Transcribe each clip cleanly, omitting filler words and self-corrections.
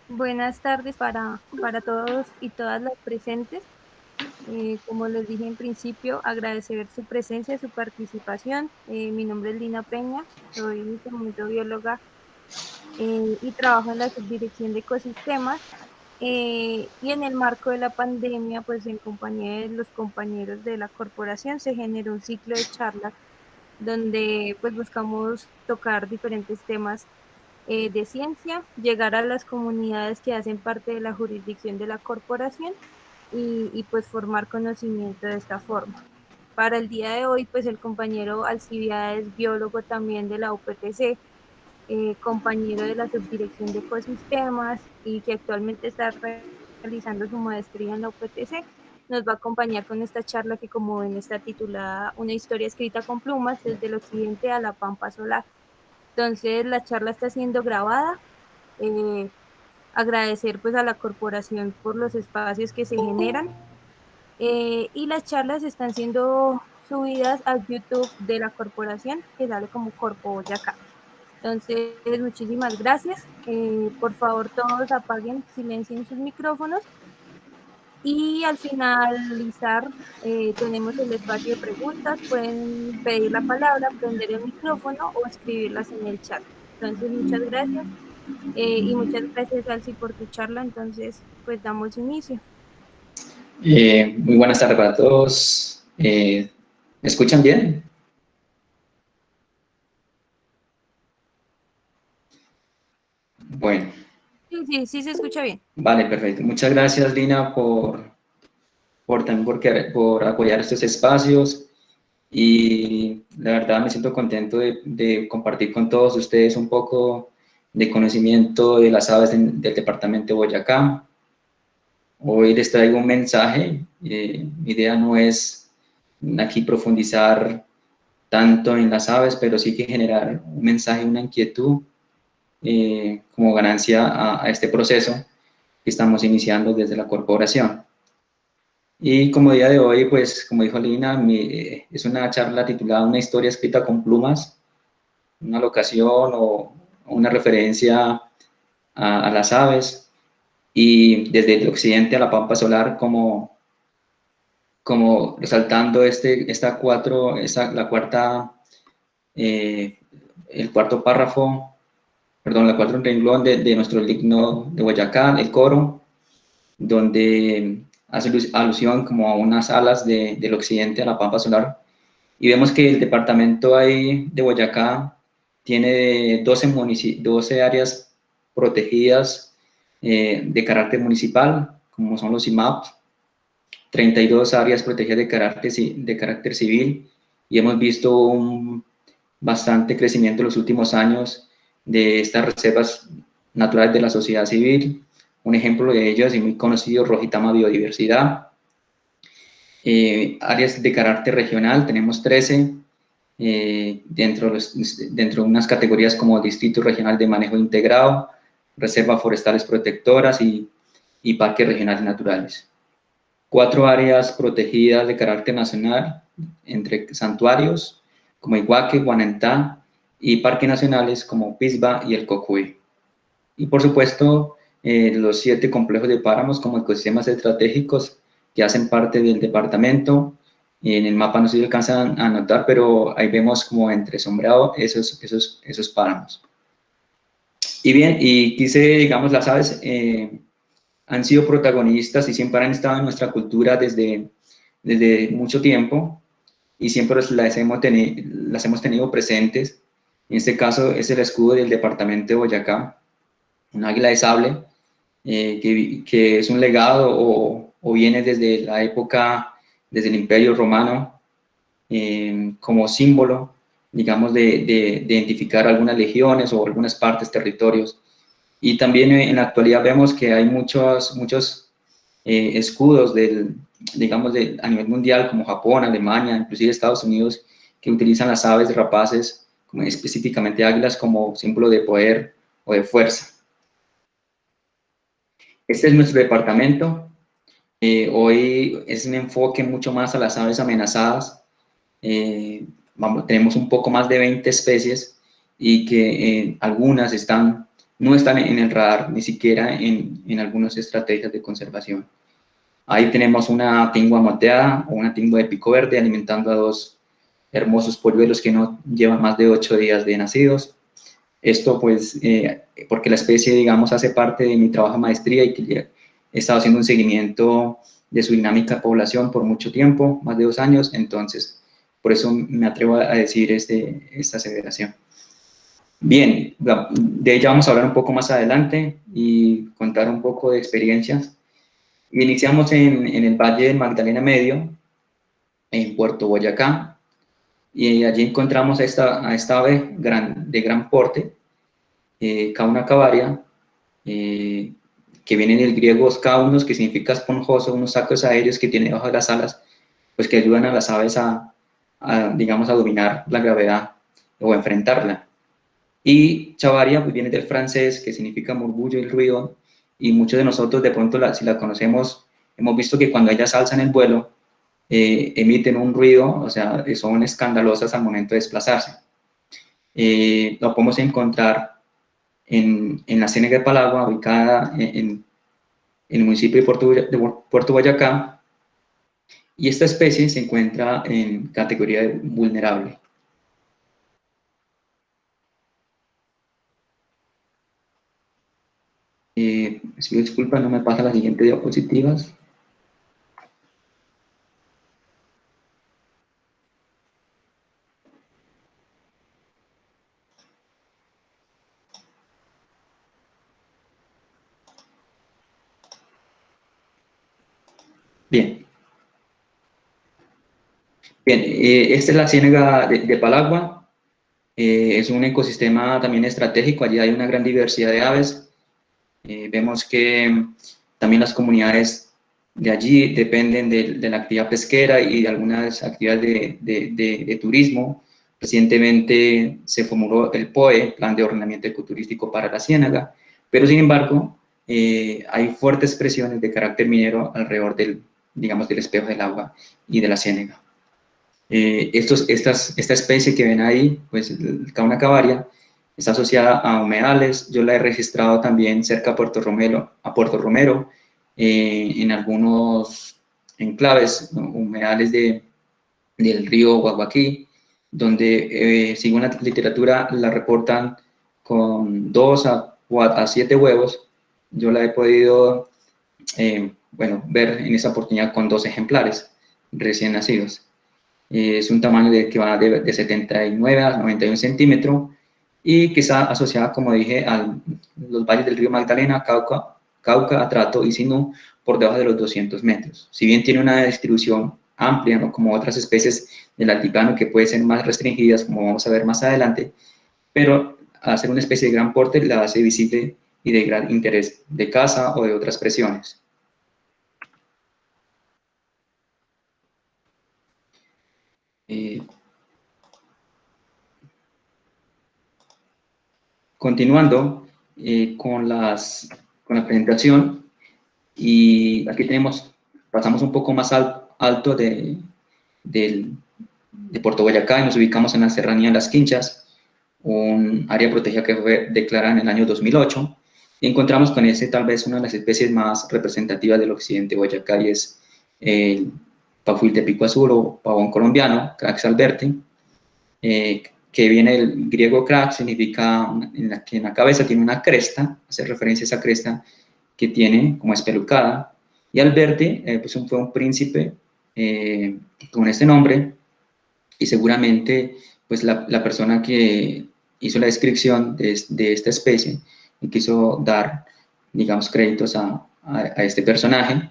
Buenas tardes para todos y todas las presentes. Como les dije en principio, agradecer su presencia, su participación. Mi nombre es Lina Peña, soy en este momento bióloga y trabajo en la subdirección de ecosistemas. Y en el marco de la pandemia, pues en compañía de los compañeros de la corporación, se generó un ciclo de charlas donde pues buscamos tocar diferentes temas de ciencia, llegar a las comunidades que hacen parte de la jurisdicción de la corporación pues formar conocimiento de esta forma. Para el día de hoy, pues el compañero Alcibiades, biólogo también de la UPTC, compañero de la subdirección de ecosistemas y que actualmente está realizando su maestría en la UPTC, nos va a acompañar con esta charla que, como ven, está titulada Una historia escrita con plumas desde el occidente a la pampa solar. Entonces, la charla está siendo grabada. Eh, Agradecer pues a la corporación por los espacios que se generan y las charlas están siendo subidas al YouTube de la corporación que sale como Corpo Boyacá. Entonces, muchísimas gracias. Por favor, todos apaguen, silencien sus micrófonos y al finalizar tenemos el espacio de preguntas. Pueden pedir la palabra, prender el micrófono o escribirlas en el chat. Entonces, muchas gracias y muchas gracias, Alci, por tu charla. Entonces, pues damos inicio. Muy buenas tardes para todos. ¿Me escuchan bien? Bueno, Sí, sí, sí se escucha bien. vale, perfecto. Muchas gracias, Lina, por apoyar estos espacios. Y la verdad me siento contento de compartir con todos ustedes un poco de conocimiento de las aves del departamento de Boyacá. Hoy les traigo un mensaje. Mi idea no es aquí profundizar tanto en las aves, pero sí que generar un mensaje, una inquietud como ganancia a este proceso que estamos iniciando desde la corporación. Y como día de hoy, pues como dijo Lina, es una charla titulada Una historia escrita con plumas, una locación o una referencia a las aves y desde el occidente a la pampa solar como resaltando la cuarta, eh, el cuarto párrafo, perdón, la cuarto renglón de nuestro digno de Boyacá, el coro, donde hace alusión como a unas alas del occidente a la pampa solar. Y vemos que el departamento ahí de Boyacá tiene 12 áreas protegidas de carácter municipal, como son los IMAP, 32 áreas protegidas de carácter civil, y hemos visto un bastante crecimiento en los últimos años de estas reservas naturales de la sociedad civil. Un ejemplo de ellas y muy conocido, Rojitama Biodiversidad. Áreas de carácter regional, tenemos 13, dentro de unas categorías como Distrito Regional de Manejo Integrado, Reservas Forestales Protectoras y Parques Regionales Naturales. 4 áreas protegidas de carácter nacional, entre santuarios como Iguaque, Guanentá, y parques nacionales como Pisba y el Cocuy. Y por supuesto, los 7 complejos de páramos como ecosistemas estratégicos que hacen parte del departamento. En el mapa no se alcanzan a notar, pero ahí vemos como entresombrado esos páramos. Y bien, y quise, digamos, las aves han sido protagonistas y siempre han estado en nuestra cultura desde mucho tiempo y siempre las hemos tenido presentes. En este caso es el escudo del departamento de Boyacá, un águila de sable, que es un legado o viene desde la época, desde el Imperio Romano, como símbolo, digamos, de identificar algunas legiones o algunas partes, territorios. Y también en la actualidad vemos que hay muchos escudos digamos, a nivel mundial, como Japón, Alemania, inclusive Estados Unidos, que utilizan las aves rapaces, como específicamente águilas, como símbolo de poder o de fuerza. Este es nuestro departamento. Hoy es un enfoque mucho más a las aves amenazadas. Tenemos un poco más de 20 especies y que algunas están no están en el radar, ni siquiera en algunas estrategias de conservación. Ahí tenemos una tingua moteada o una tingua de pico verde alimentando a dos hermosos polluelos que no llevan más de 8 días de nacidos. Esto pues porque la especie, digamos, hace parte de mi trabajo de maestría y que he estado haciendo un seguimiento de su dinámica de población por mucho tiempo, más de 2 años, entonces por eso me atrevo a decir esta aseveración. Bien, de ella vamos a hablar un poco más adelante y contar un poco de experiencias. Iniciamos en el Valle del Magdalena Medio, en Puerto Boyacá, y allí encontramos a esta ave de gran porte, Cauna cavaria, que viene del griego skaunos, que significa esponjoso, unos sacos aéreos que tiene debajo de las alas, pues que ayudan a las aves digamos, a dominar la gravedad o a enfrentarla. Y chavaria pues viene del francés, que significa murmullo y ruido, y muchos de nosotros de pronto, si la conocemos, hemos visto que cuando ellas alzan el vuelo, emiten un ruido, o sea, son escandalosas al momento de desplazarse. Lo podemos encontrar en la Ciénaga de Palagua, ubicada en el municipio de Puerto Boyacá, y esta especie se encuentra en categoría de vulnerable. Si me disculpa, no me pasa la siguiente diapositivas. Bien. Bien, esta es la Ciénaga de Palagua. Es un ecosistema también estratégico, allí hay una gran diversidad de aves. Vemos que también las comunidades de allí dependen de la actividad pesquera y de algunas actividades de turismo. Recientemente se formuló el POE, Plan de Ordenamiento Ecoturístico para la Ciénaga, pero sin embargo hay fuertes presiones de carácter minero alrededor digamos, del espejo del agua y de la Ciénaga. Esta especie que ven ahí, pues el Cauna cavaria, está asociada a humedales. Yo la he registrado también cerca a Puerto Romero, en algunos enclaves, ¿no? Humedales del río Guaguaquí, donde según la literatura la reportan con 2 a 7 huevos. Yo la he podido bueno, ver en esa oportunidad con 2 ejemplares recién nacidos. Es un tamaño que va de 79 a 91 centímetros y que está asociada, como dije, a los valles del río Magdalena, Cauca, Atrato y Sinú, por debajo de los 200 metros. Si bien tiene una distribución amplia, ¿no?, como otras especies del altiplano que pueden ser más restringidas, como vamos a ver más adelante, pero al ser una especie de gran porte la hace visible y de gran interés de caza o de otras presiones. Continuando con la presentación, y aquí pasamos un poco más alto de Puerto Boyacá y nos ubicamos en la Serranía de las Quinchas, un área protegida que fue declarada en el año 2008, y encontramos con tal vez una de las especies más representativas del occidente de Boyacá, y es el pafuil pico azul o pavón colombiano, Crax alberti, que viene del griego crax, significa que en la cabeza tiene una cresta, hace referencia a esa cresta que tiene como espelucada, y Alberti pues fue un príncipe con este nombre, y seguramente pues la persona que hizo la descripción de esta especie y quiso dar, digamos, créditos a este personaje.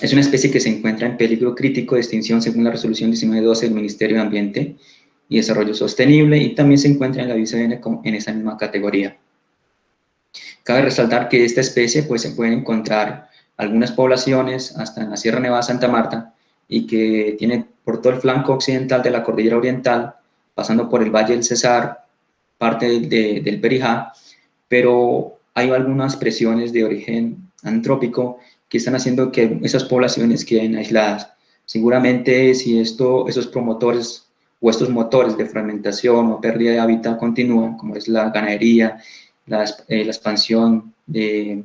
Es una especie que se encuentra en peligro crítico de extinción según la resolución 1912 del Ministerio de Ambiente y Desarrollo Sostenible, y también se encuentra en la IUCN en esa misma categoría. Cabe resaltar que esta especie pues, se puede encontrar algunas poblaciones hasta en la Sierra Nevada de Santa Marta, y que tiene por todo el flanco occidental de la Cordillera Oriental, pasando por el Valle del Cesar, parte del Perijá, pero hay algunas presiones de origen antrópico que están haciendo que esas poblaciones queden aisladas. Seguramente si esos promotores o estos motores de fragmentación o pérdida de hábitat continúan, como es la ganadería la expansión de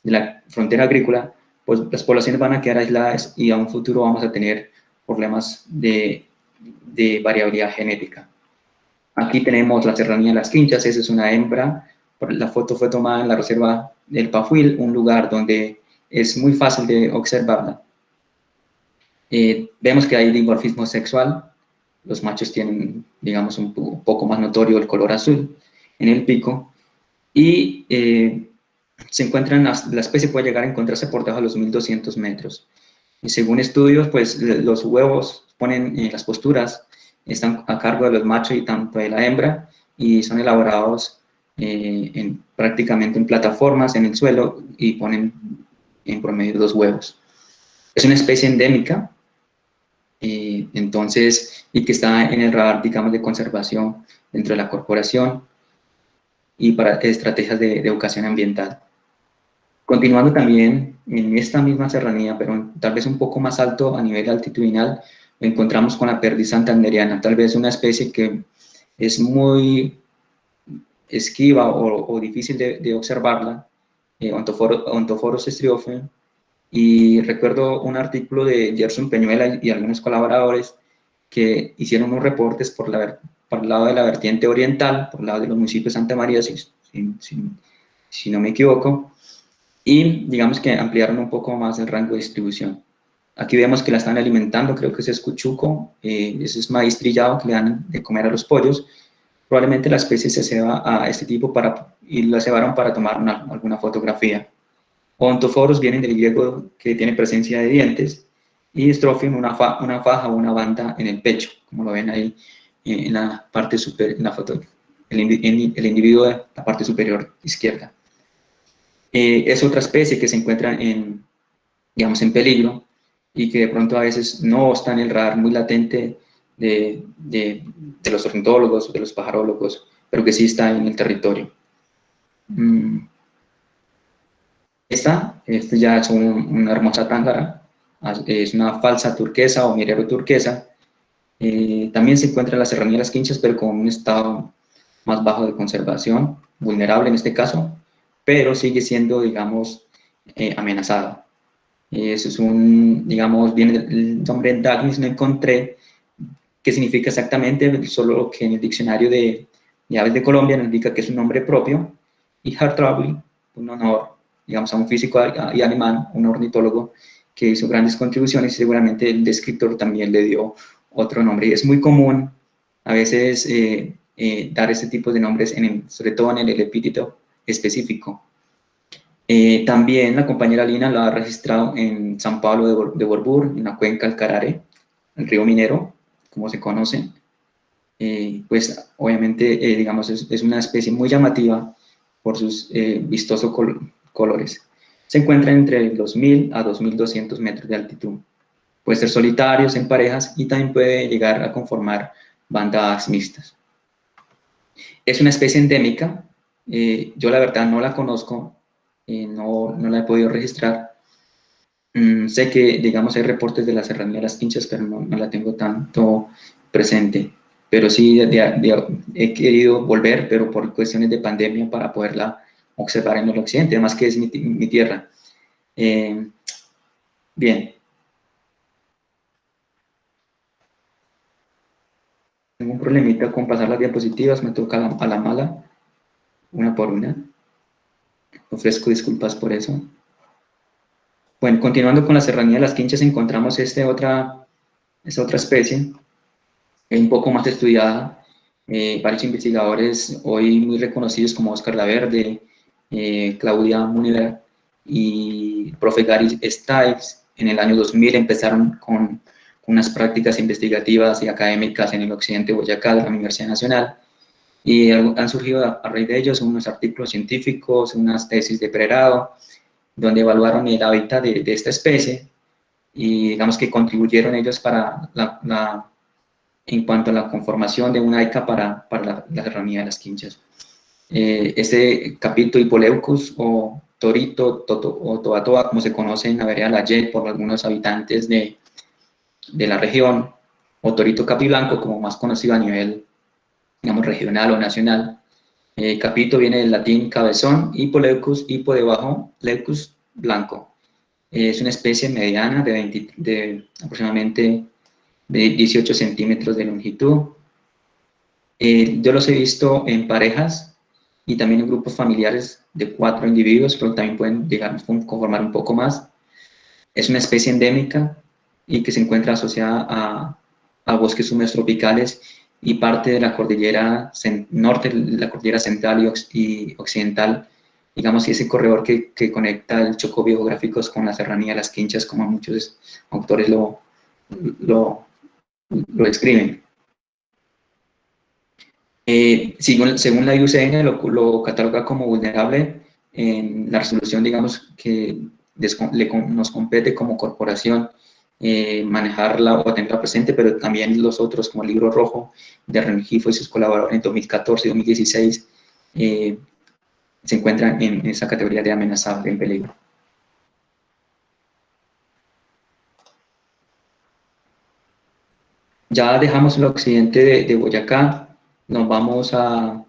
la frontera agrícola, pues las poblaciones van a quedar aisladas y a un futuro vamos a tener problemas de variabilidad genética. Aquí tenemos la serranía de las Quinchas, esa es una hembra, la foto fue tomada en la reserva del Pafuil, un lugar donde es muy fácil de observarla. Vemos que hay dimorfismo sexual, los machos tienen, digamos, un poco más notorio el color azul en el pico, y se encuentran, la especie puede llegar a encontrarse por debajo de los 1200 metros. Y según estudios, pues los huevos ponen en las posturas, están a cargo de los machos y tanto de la hembra, y son elaborados prácticamente en plataformas en el suelo y ponen en promedio 2 huevos. Es una especie endémica, entonces, y que está en el radar, digamos, de conservación dentro de la corporación y para estrategias de educación ambiental. Continuando también en esta misma serranía, pero tal vez un poco más alto a nivel altitudinal, lo encontramos con la perdiz santanderiana, tal vez una especie que es muy esquiva o difícil de observarla, Ontophorus striophyllum, y recuerdo un artículo de Gerson Peñuela y algunos colaboradores que hicieron unos reportes por el lado de la vertiente oriental, por el lado de los municipios de Santa María, si no me equivoco, y digamos que ampliaron un poco más el rango de distribución. Aquí vemos que la están alimentando, creo que ese es cuchuco, ese es maíz trillado que le dan de comer a los pollos. Probablemente la especie se ceba a este tipo y la cebaron para tomar alguna fotografía. Ontophorus viene del griego, que tiene presencia de dientes, y Strophium una faja o una banda en el pecho, como lo ven ahí en la parte superior, en la foto, el individuo de la parte superior izquierda. Es otra especie que se encuentra digamos, en peligro y que de pronto a veces no está en el radar muy latente de los ornitólogos, de los pajarólogos, pero que sí está en el territorio. Esta ya es una hermosa tángara, es una falsa turquesa o mirero turquesa. También se encuentra en la serranía de las Quinchas, pero con un estado más bajo de conservación, vulnerable en este caso, pero sigue siendo, digamos, amenazada. Eso es digamos, viene el nombre Dagnis, no encontré qué significa exactamente, solo que en el diccionario de aves de Colombia nos indica que es un nombre propio, y Hartrabli, un honor, digamos, a un físico y alemán, un ornitólogo, que hizo grandes contribuciones, y seguramente el descriptor también le dio otro nombre, y es muy común a veces dar este tipo de nombres, sobre todo en el epíteto específico. También la compañera Lina la ha registrado en San Pablo de Borbur, en la cuenca del Carare, el río Minero, como se conoce. Pues obviamente, digamos, es una especie muy llamativa por sus vistosos colores. Se encuentra entre los 1000 a 2200 metros de altitud. Puede ser solitarios, en parejas, y también puede llegar a conformar bandadas mixtas. Es una especie endémica, yo la verdad no la conozco, no la he podido registrar. Sé que, digamos, hay reportes de la serranía de las Quinchas, pero no la tengo tanto presente. Pero sí he querido volver, pero por cuestiones de pandemia, para poderla observar en el occidente, además que es mi tierra. Bien. Tengo un problemita con pasar las diapositivas, me toca a la mala, una por una. Ofrezco disculpas por eso. Bueno, continuando con la serranía de las Quinchas, encontramos esta otra especie, un poco más estudiada, varios investigadores hoy muy reconocidos como Oscar Laverde, Claudia Munier y profe Gary Stiles, en el año 2000 empezaron con unas prácticas investigativas y académicas en el occidente de Boyacá, de la Universidad Nacional, y han surgido a raíz de ellos unos artículos científicos, unas tesis de pregrado, donde evaluaron el hábitat de esta especie, y digamos que contribuyeron ellos para en cuanto a la conformación de una ECA para la serranía de las Quinchas. Este capito Hipoleucus o torito o toatoa, como se conoce en la vereda La Ye por algunos habitantes de la región, o torito capiblanco, como más conocido a nivel, digamos, regional o nacional, Capito viene del latín cabezón, Hippoleucus, hipo debajo, leucus blanco. Es una especie mediana de aproximadamente de 18 centímetros de longitud. Yo los he visto en parejas y también en grupos familiares de 4 individuos, pero también pueden llegar a conformar un poco más. Es una especie endémica y que se encuentra asociada a bosques húmedos tropicales y parte de la cordillera norte, la cordillera central y occidental, digamos, y ese corredor que conecta el Chocó biográficos con la serranía de las Quinchas, como muchos autores lo describen. Según la IUCN lo cataloga como vulnerable en la resolución, digamos, que nos compete como corporación manejarla o tenerla presente, pero también los otros, como el Libro Rojo de Rengifo y sus colaboradores en 2014 y 2016, se encuentran en esa categoría de amenazable, en peligro. Ya dejamos el occidente de Boyacá, nos vamos a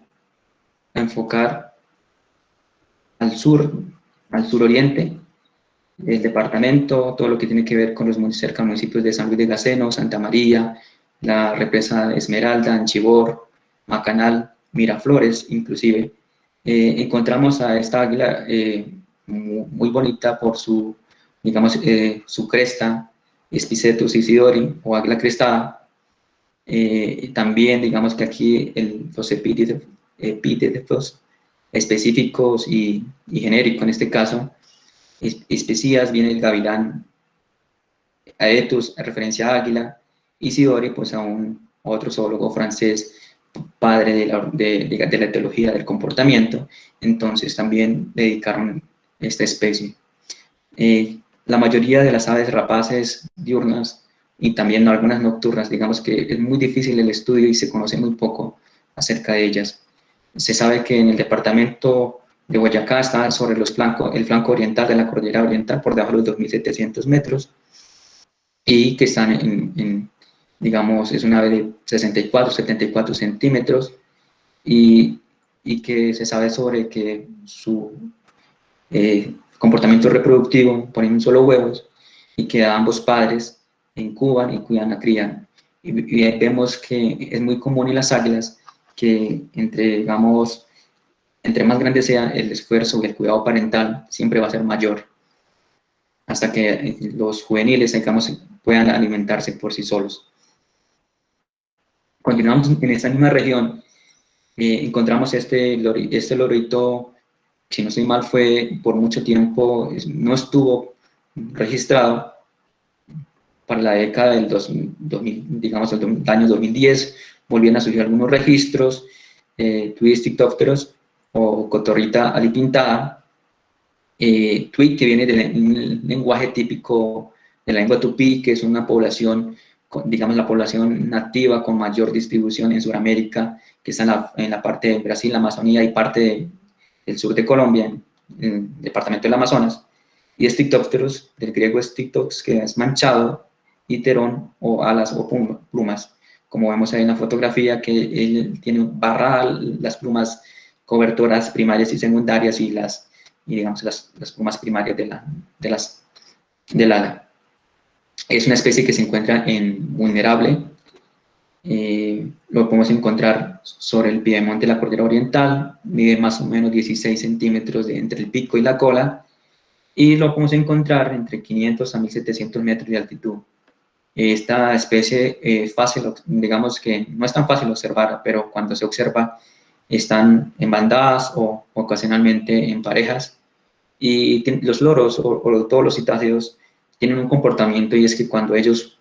enfocar al suroriente del departamento, todo lo que tiene que ver con los cerca municipios de San Luis de Gaceno, Santa María, la represa Esmeralda, Anchibor, Macanal, Miraflores, inclusive. Encontramos a esta águila muy bonita por su, digamos, su cresta, Espisetus isidori, o águila crestada. También, digamos que aquí los epítetos específicos y genéricos, en este caso, especías, viene el gavilán Aetus, en referencia a águila, Isidori, pues a otro zoólogo francés, padre de la etiología del comportamiento, entonces también dedicaron esta especie. La mayoría de las aves rapaces diurnas y también algunas nocturnas, digamos que es muy difícil el estudio y se conoce muy poco acerca de ellas. Se sabe que en el departamento de Boyacá está sobre el flanco oriental de la cordillera oriental, por debajo de los 2.700 metros, y que están digamos, es una ave de 64, 74 centímetros, y que se sabe sobre que su comportamiento reproductivo, ponen solo huevos, y que ambos padres incuban y cuidan la cría. Y vemos que es muy común en las águilas que digamos, entre más grande sea el esfuerzo y el cuidado parental, siempre va a ser mayor, hasta que los juveniles, digamos, puedan alimentarse por sí solos. Continuamos en esta misma región, encontramos este lorito, si no estoy mal, fue por mucho tiempo, no estuvo registrado. Para la década del 2000, digamos, el año 2010, volvían a surgir algunos registros, Twistictópteros o cotorrita alipintada, Tweet, que viene del lenguaje típico de la lengua tupí, que es una población, digamos, la población nativa con mayor distribución en Sudamérica, que está en la parte de Brasil, la Amazonía y parte del sur de Colombia, en el departamento del Amazonas. Y Stictópteros, del griego stictox, que es manchado, y terón, o alas o plumas. Como vemos ahí en la fotografía, que él tiene barradas las plumas cobertoras primarias y secundarias y digamos, las plumas primarias del ala. Es una especie que se encuentra en vulnerable. Lo podemos encontrar sobre el piedemonte de la cordillera oriental, mide más o menos 16 centímetros entre el pico y la cola, y lo podemos encontrar entre 500 a 1700 metros de altitud. Esta especie es fácil, digamos que no es tan fácil observar, pero cuando se observa están en bandadas o ocasionalmente en parejas, y los loros o todos los citácidos tienen un comportamiento, y es que cuando ellos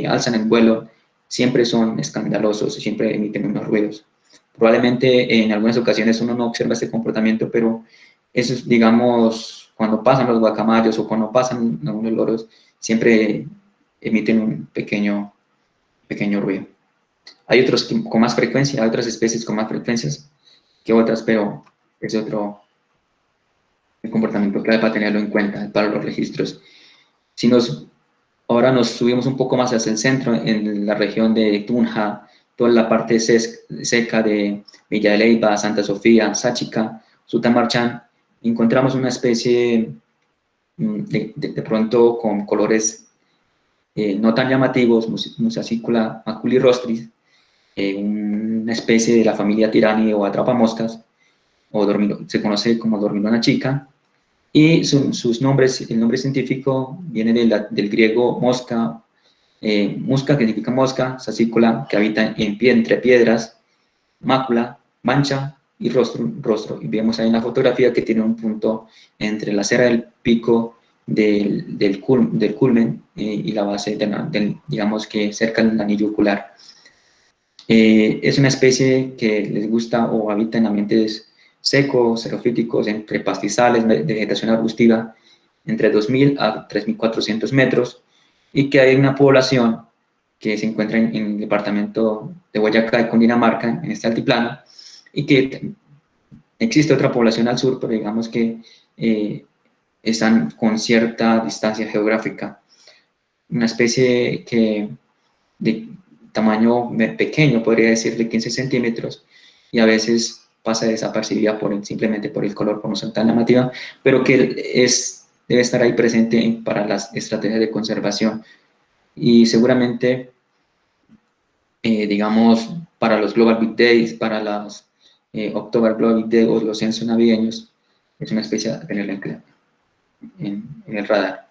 alzan el vuelo siempre son escandalosos y siempre emiten unos ruidos. Probablemente en algunas ocasiones uno no observa este comportamiento, pero eso es, digamos, cuando pasan los guacamayos o cuando pasan algunos loros, siempre emiten un pequeño ruido. Hay otros con más frecuencia, hay otras especies con más frecuencias que otras, pero es otro comportamiento clave para tenerlo en cuenta para los registros. Ahora nos subimos un poco más hacia el centro, en la región de Tunja, toda la parte seca de Villa de Leyva, Santa Sofía, Sáchica, Sutamarchán, encontramos una especie de pronto con colores no tan llamativos, Musacicula maculirostris, una especie de la familia Tirani o atrapamoscas, o se conoce como dormilona chica, y sus nombres, el nombre científico viene del griego mosca, musca, que significa mosca, sacícula, que habita entre piedras, mácula, mancha y rostro. Y vemos ahí en la fotografía que tiene un punto entre la cera del pico del culmen y la base, digamos que cerca del anillo ocular. Es una especie que les gusta o habita en ambientes secos, xerofíticos, entre pastizales, vegetación arbustiva, entre 2.000 a 3.400 metros, y que hay una población que se encuentra en el departamento de Boyacá y Cundinamarca, en este altiplano, y que existe otra población al sur, pero digamos que están con cierta distancia geográfica. Una especie que de tamaño pequeño, podría decir, de 15 centímetros, y a veces pasa desapercibida simplemente por el color, por no ser tan llamativa, pero que debe estar ahí presente para las estrategias de conservación. Y seguramente, digamos, para los Global Big Days, para los October Global Big Day o los censos navideños, es una especie a tenerla en el radar.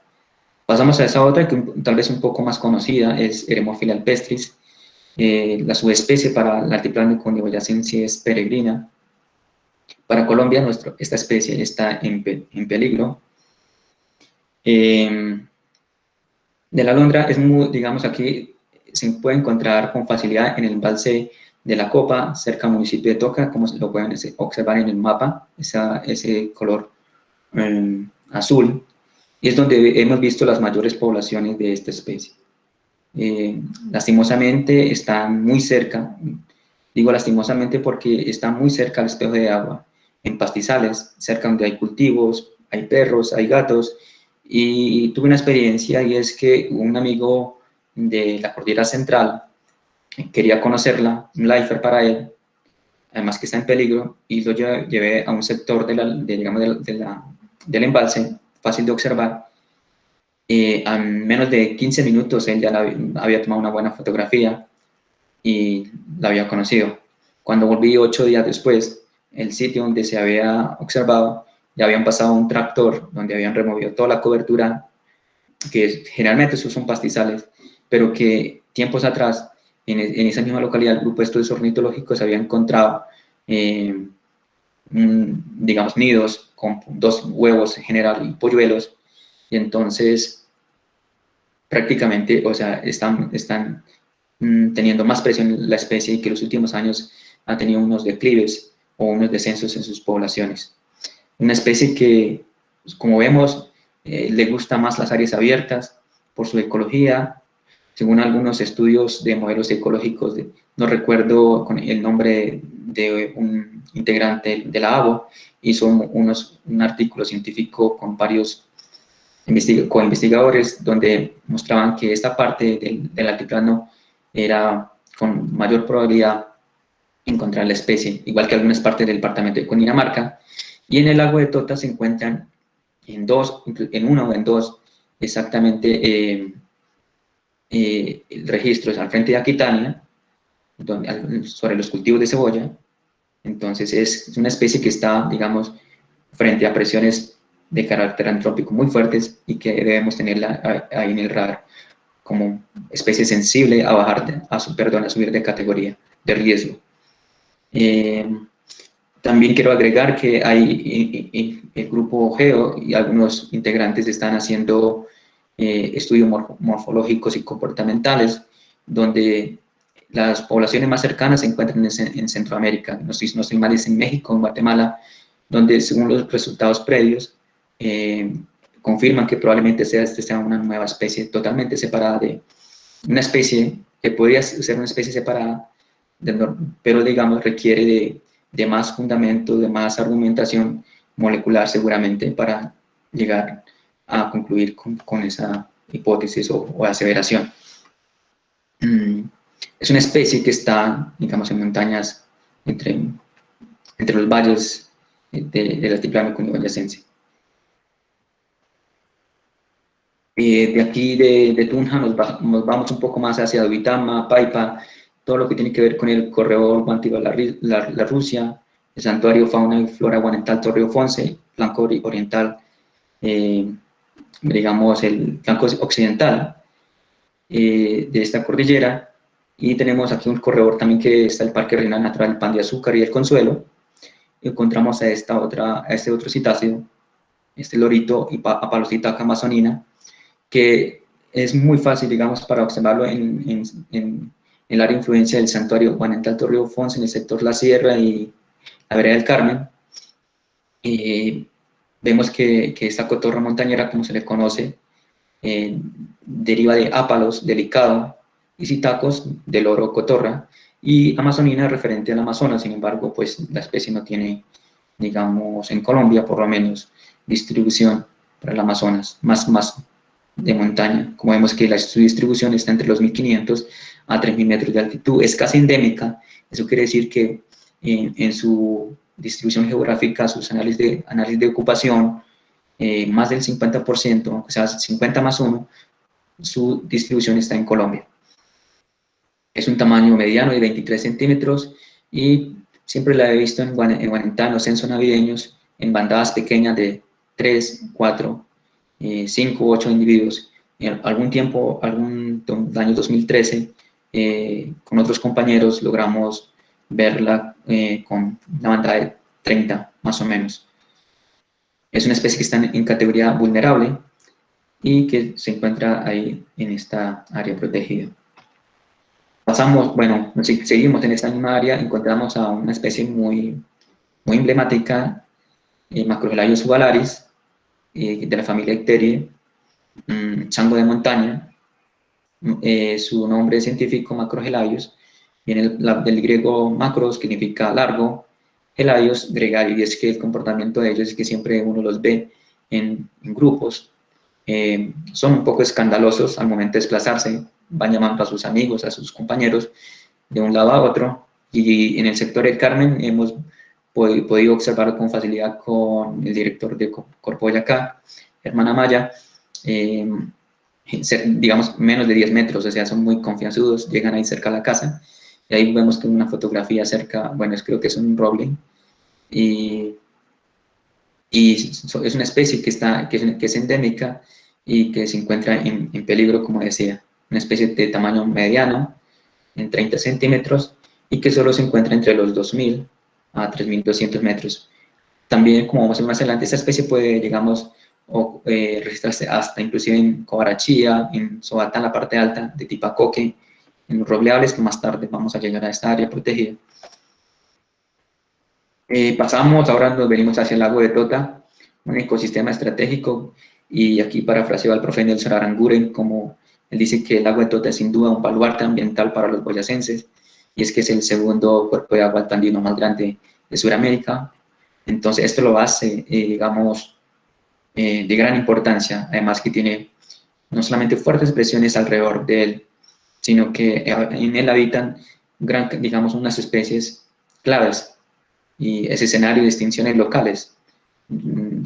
Pasamos a esa otra, que tal vez un poco más conocida, es Eremophila alpestris. La subespecie para el altiplano cundiboyacense es peregrina. Para Colombia, esta especie está en peligro. De la alondra es muy, digamos, aquí se puede encontrar con facilidad en el embalse de La Copa, cerca del municipio de Toca, como lo pueden observar en el mapa, ese color azul, y es donde hemos visto las mayores poblaciones de esta especie. Lastimosamente están muy cerca, digo lastimosamente porque están muy cerca al espejo de agua, en pastizales, cerca donde hay cultivos, hay perros, hay gatos, y tuve una experiencia, y es que un amigo de la Cordillera Central quería conocerla, un lifer para él, además que está en peligro, y lo llevé a un sector digamos, del embalse, fácil de observar. A menos de 15 minutos él ya había tomado una buena fotografía y la había conocido. Cuando volví 8 días después, el sitio donde se había observado, ya habían pasado un tractor donde habían removido toda la cobertura, que generalmente esos son pastizales, pero que tiempos atrás, en esa misma localidad, el grupo de estudios ornitológicos había encontrado, digamos, nidos con 2 huevos en general y polluelos, y entonces prácticamente, o sea, están teniendo más presión en la especie, y que en los últimos años ha tenido unos declives o unos descensos en sus poblaciones. Una especie que, pues, como vemos, le gusta más las áreas abiertas por su ecología. Según algunos estudios de modelos ecológicos, no recuerdo con el nombre de un integrante de la ABO, hizo un artículo científico con varios co-investigadores donde mostraban que esta parte del altiplano era con mayor probabilidad encontrar la especie, igual que algunas partes del departamento de Cundinamarca, y en el lago de Tota se encuentran en uno o en dos, exactamente, registros al frente de Aquitania, sobre los cultivos de cebolla. Entonces es una especie que está, digamos, frente a presiones de carácter antrópico muy fuertes, y que debemos tenerla ahí en el radar como especie sensible a subir de categoría de riesgo. También quiero agregar que hay el grupo GEO y algunos integrantes están haciendo estudios morfológicos y comportamentales, donde las poblaciones más cercanas se encuentran en Centroamérica, no estoy mal, es en México, en Guatemala, donde según los resultados previos confirman que probablemente esta sea una nueva especie totalmente separada de una especie que podría ser una especie separada, pero digamos requiere de más fundamento, de más argumentación molecular seguramente para llegar a concluir con esa hipótesis o aseveración. Es una especie que está, digamos, en montañas entre los valles del altiplano cundiboyacense. De aquí de Tunja nos vamos un poco más hacia Duitama, Paipa, todo lo que tiene que ver con el corredor Guantánamo-La Rusia, el santuario fauna y flora guanental Torrio Fonse, flanco oriental, digamos el flanco occidental de esta cordillera, y tenemos aquí un corredor también que está el Parque Regional Natural Pan de Azúcar y el Consuelo. Encontramos a este otro citáceo, este lorito y Apalocitaca amazonina, que es muy fácil, digamos, para observarlo en el área de influencia del santuario guanental Torrio Fonse, en el sector La Sierra y la vereda del Carmen. Vemos que esta cotorra montañera, como se le conoce, deriva de ápalos, delicado, y citacos, del oro cotorra, y amazonina referente al Amazonas. Sin embargo, pues la especie no tiene, digamos, en Colombia por lo menos, distribución para el Amazonas, más de montaña. Como vemos que su distribución está entre los 1500 a 3000 metros de altitud, es casi endémica. Eso quiere decir que en su distribución geográfica, sus análisis de ocupación, más del 50%, o sea, 50 más 1, su distribución está en Colombia. Es un tamaño mediano de 23 centímetros y siempre la he visto en Guanentá, en los censos navideños, en bandadas pequeñas de 3, 4, 5, 8 individuos. En algún tiempo, año 2013, con otros compañeros logramos verla con una bandada de 30 más o menos. Es una especie que está en categoría vulnerable y que se encuentra ahí en esta área protegida. Pasamos, bueno, seguimos en esta misma área, encontramos a una especie muy emblemática, Macrohelaios uvalaris, de la familia Icteridae, chango de montaña. Su nombre científico, Macrohelaios, viene del griego macros, que significa largo, helaios, gregario, y es que el comportamiento de ellos es que siempre uno los ve en grupos. Son un poco escandalosos al momento de desplazarse, van llamando a sus amigos, a sus compañeros, de un lado a otro, y en el sector del Carmen hemos podido observar con facilidad con el director de Corpo Boyacá, Germán Amaya, digamos menos de 10 metros, o sea, son muy confianzudos, llegan ahí cerca a la casa, y ahí vemos que una fotografía cerca, bueno, creo que es un roble, y es una especie que es endémica y que se encuentra en peligro, como decía, una especie de tamaño mediano, en 30 centímetros, y que solo se encuentra entre los 2000 a 3200 metros. También, como vamos a ver más adelante, esta especie puede, digamos, registrarse hasta inclusive en Cobarachía, en Sobatá, en la parte alta, de Tipacoque, en los robleables, que más tarde vamos a llegar a esta área protegida. Pasamos, ahora nos venimos hacia el lago de Tota, un ecosistema estratégico, y aquí parafraseo al profe Nelson Aranguren, como él dice que el lago de Tota es sin duda un baluarte ambiental para los boyacenses, y es que es el segundo cuerpo de agua andino más grande de Sudamérica. Entonces esto lo hace, digamos, de gran importancia, además que tiene no solamente fuertes presiones alrededor de él, sino que en él habitan, digamos, unas especies claves, y ese escenario de extinciones locales.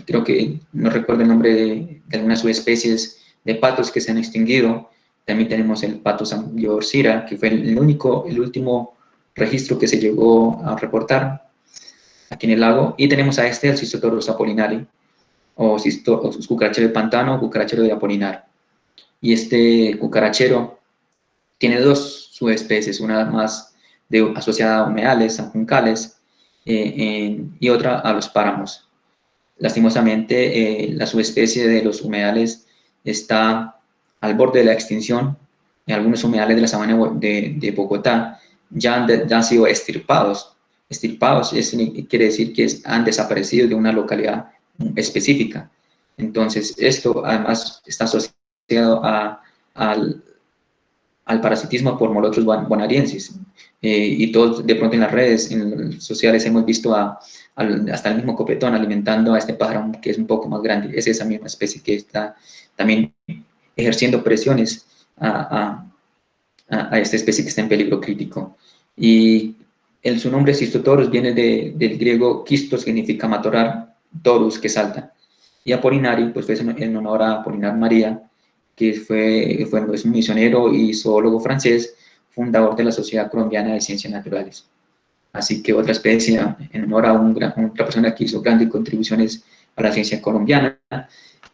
Creo que no recuerdo el nombre de algunas subespecies de patos que se han extinguido. También tenemos el pato Sambiorcira, que fue el último registro que se llegó a reportar aquí en el lago. Y tenemos a el Cistotorus apolinari, o cucarachero de pantano, o cucarachero de Apolinar. Y este cucarachero tiene dos subespecies, una más asociada a humedales, a juncales, y otra a los páramos. Lastimosamente, la subespecie de los humedales está al borde de la extinción. En algunos humedales de la sabana de Bogotá ya han sido extirpados. Extirpados quiere decir que han desaparecido de una localidad específica. Entonces, esto además está asociado al parasitismo por molotros bonariensis. Y todos de pronto en las redes sociales hemos visto hasta el mismo copetón alimentando a este pájaro que es un poco más grande. Es esa misma especie que está también ejerciendo presiones a esta especie que está en peligro crítico. Y su nombre Cistotorus viene del griego quistos, significa matorral, torus, que salta. Y Apolinari, pues fue en honor a Apolinar María, que es un misionero y zoólogo francés, fundador de la Sociedad Colombiana de Ciencias Naturales. Así que otra especie en honor a otra persona que hizo grandes contribuciones a la ciencia colombiana.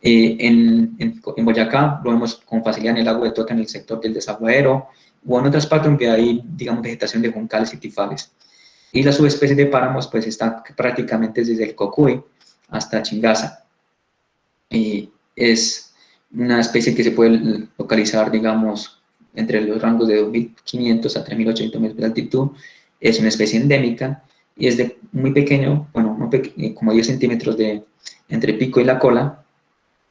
En Boyacá lo vemos con facilidad en el lago de Tota, en el sector del desaguadero, o en otras partes donde hay, digamos, vegetación de juncales y tifales. Y la subespecie de páramos, pues está prácticamente desde el Cocuy hasta Chingaza. Y es una especie que se puede localizar, digamos, entre los rangos de 2.500 a 3.800 metros de altitud. Es una especie endémica y es de muy pequeño, bueno, como 10 centímetros entre el pico y la cola,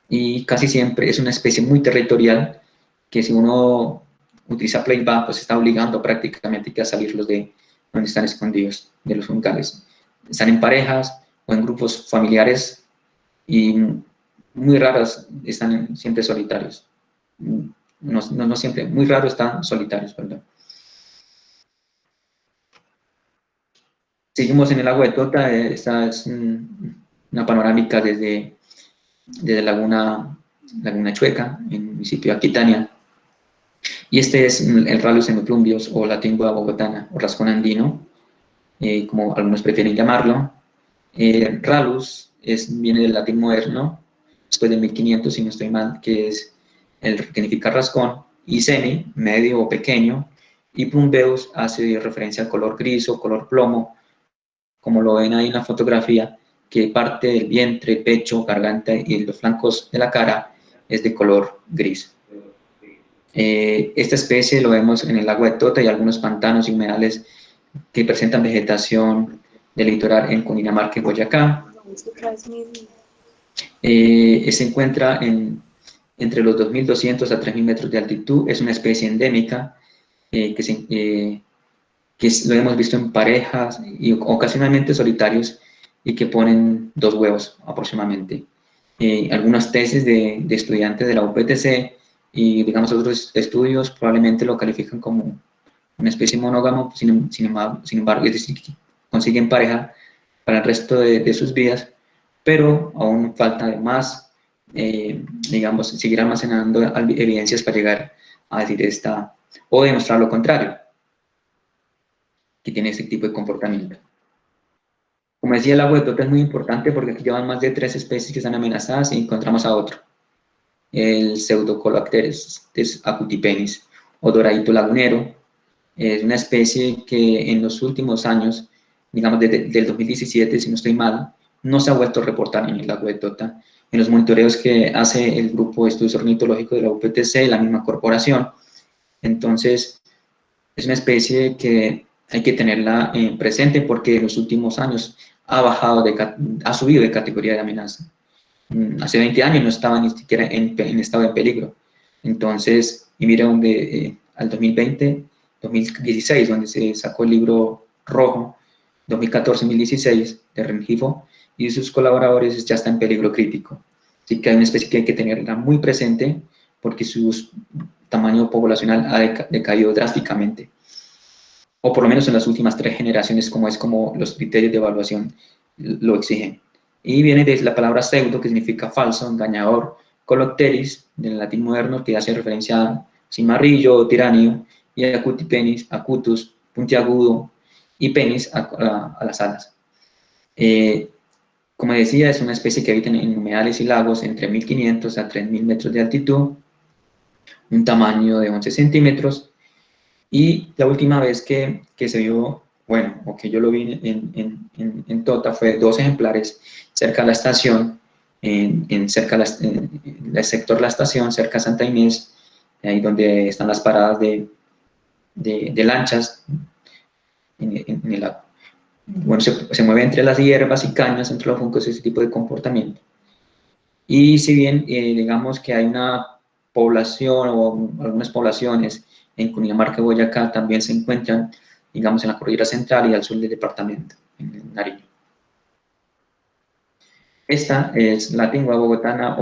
y casi siempre es una especie muy territorial que si uno utiliza playback, pues está obligando prácticamente a salirlos de donde están escondidos, de los juncales. Están en parejas o en grupos familiares y muy raras están siempre solitarios. No siempre, muy raros están solitarios, perdón. Seguimos en el lago de Tota, esta es una panorámica desde Laguna Chueca, en el municipio de Aquitania. Y este es el Rallus hemiplumbios o la tingua bogotana o rascón andino, como algunos prefieren llamarlo. Rallus viene del latín moderno, después de 1500, si no estoy mal, que significa rascón, y semi, medio o pequeño, y plumbeus hace referencia al color gris o color plomo, como lo ven ahí en la fotografía, que parte del vientre, pecho, garganta y los flancos de la cara es de color gris. Esta especie lo vemos en el lago de Tota y algunos pantanos y humedales que presentan vegetación del litoral en Cundinamarca y Boyacá. Se encuentra entre los 2.200 a 3.000 metros de altitud. Es una especie endémica que lo hemos visto en parejas y ocasionalmente solitarios y que ponen 2 huevos aproximadamente. Algunas tesis de estudiantes de la UPTC y digamos otros estudios probablemente lo califican como una especie monógamo, sin embargo, es decir, que consiguen pareja para el resto de sus vidas, pero aún falta más, digamos, seguir almacenando evidencias para llegar a decir o demostrar lo contrario, que tiene ese tipo de comportamiento. Como decía, el agua de Tota es muy importante porque aquí llevan más de 3 especies que están amenazadas y encontramos a otro, el Pseudocolapteris acutipenis o doradito lagunero. Es una especie que en los últimos años, digamos del 2017, si no estoy mal, no se ha vuelto a reportar en el lago de Tota. En los monitoreos que hace el grupo de estudios ornitológicos de la UPTC, la misma corporación. Entonces, es una especie que hay que tenerla presente porque en los últimos años ha subido de categoría de amenaza. Hace 20 años no estaba ni siquiera en estado de peligro. Entonces, y mira donde al 2020, 2016, donde se sacó el libro rojo, 2014-2016 de Rengifo, y sus colaboradores ya está en peligro crítico. Así que hay una especie que hay que tenerla muy presente porque su tamaño poblacional ha decaído drásticamente, o por lo menos en las últimas 3 generaciones, como los criterios de evaluación lo exigen. Y viene de la palabra pseudo, que significa falso, engañador, colopteris, del latín moderno, que hace referencia a cimarrillo o tiranio, y acutipenis, acutus, puntiagudo, y penis, a las alas. Como decía, es una especie que habita en humedales y lagos entre 1.500 a 3.000 metros de altitud, un tamaño de 11 centímetros, y la última vez que se vio, bueno, o que yo lo vi en Tota, fue 2 ejemplares cerca de la estación, cerca en el sector de la estación, cerca de Santa Inés, ahí donde están las paradas de lanchas en el lago. Bueno, se mueve entre las hierbas y cañas, entre los juncos, ese tipo de comportamiento. Y si bien, digamos que hay una población o algunas poblaciones en Cundinamarca y Boyacá, también se encuentran, digamos, en la cordillera central y al sur del departamento, en Nariño. Esta es la tingua bogotana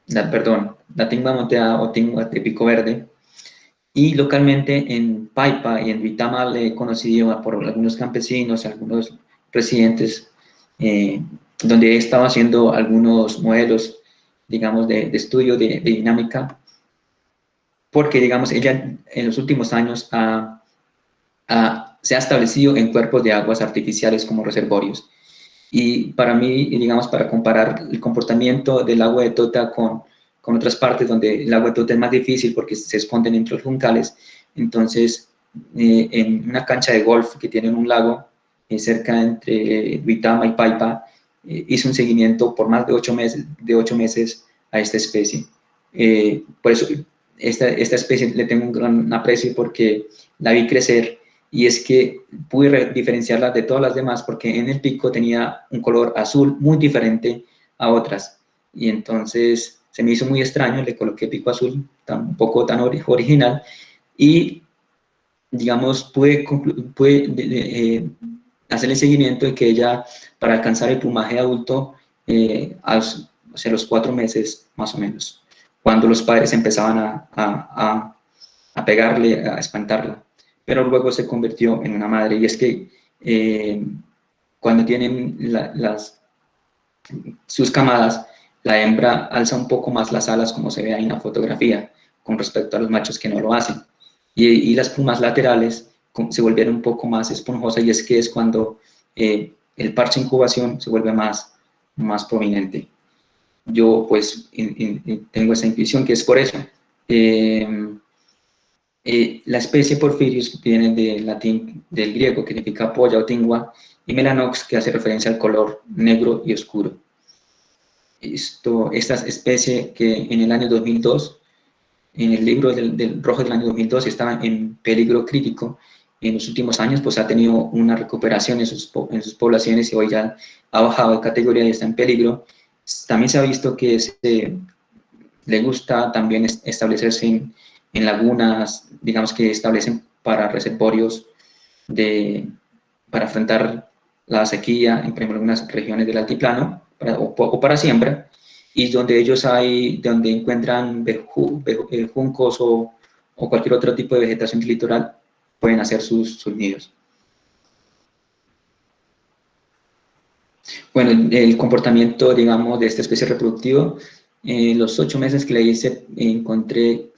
la tingua monteada o tingua de pico verde, Y localmente en Paipa y en Duitama le he conocido por algunos campesinos, algunos residentes, donde he estado haciendo algunos modelos, digamos, de estudio de dinámica, porque, digamos, ella en los últimos años se ha establecido en cuerpos de aguas artificiales como reservorios. Y para mí, digamos, para comparar el comportamiento del agua de Tota con otras partes donde el agua de Tota es más difícil porque se esconden entre los juncales, entonces en una cancha de golf que tiene un lago cerca entre Duitama y Paipa, hice un seguimiento por más de 8 meses a esta especie. Por eso esta especie le tengo un gran aprecio porque la vi crecer y es que pude diferenciarla de todas las demás porque en el pico tenía un color azul muy diferente a otras y entonces se me hizo muy extraño, le coloqué pico azul un poco tan original y digamos pude hacer el seguimiento de que ella para alcanzar el plumaje adulto hacia los 4 meses más o menos, cuando los padres empezaban a pegarle, a espantarla, pero luego se convirtió en una madre. Y es que cuando tienen sus camadas, la hembra alza un poco más las alas, como se ve ahí en la fotografía, con respecto a los machos que no lo hacen. Y las plumas laterales se volvieron un poco más esponjosas, y es que es cuando el parche de incubación se vuelve más prominente. Yo pues tengo esa intuición que es por eso. La especie Porphyrius viene del latín, del griego, que significa polla o tingua, y melanox, que hace referencia al color negro y oscuro. Esta especie que en el año 2002, en el libro del rojo del año 2002, estaba en peligro crítico. En los últimos años pues ha tenido una recuperación en sus poblaciones y hoy ya ha bajado de categoría y está en peligro. También se ha visto que le gusta también establecerse en lagunas, digamos que establecen para reservorios para enfrentar la sequía, en algunas regiones del altiplano, o para siembra, y donde donde encuentran juncos o cualquier otro tipo de vegetación del litoral, pueden hacer sus nidos. Bueno, el comportamiento, digamos, de esta especie reproductiva, en los 8 meses que le hice, encontré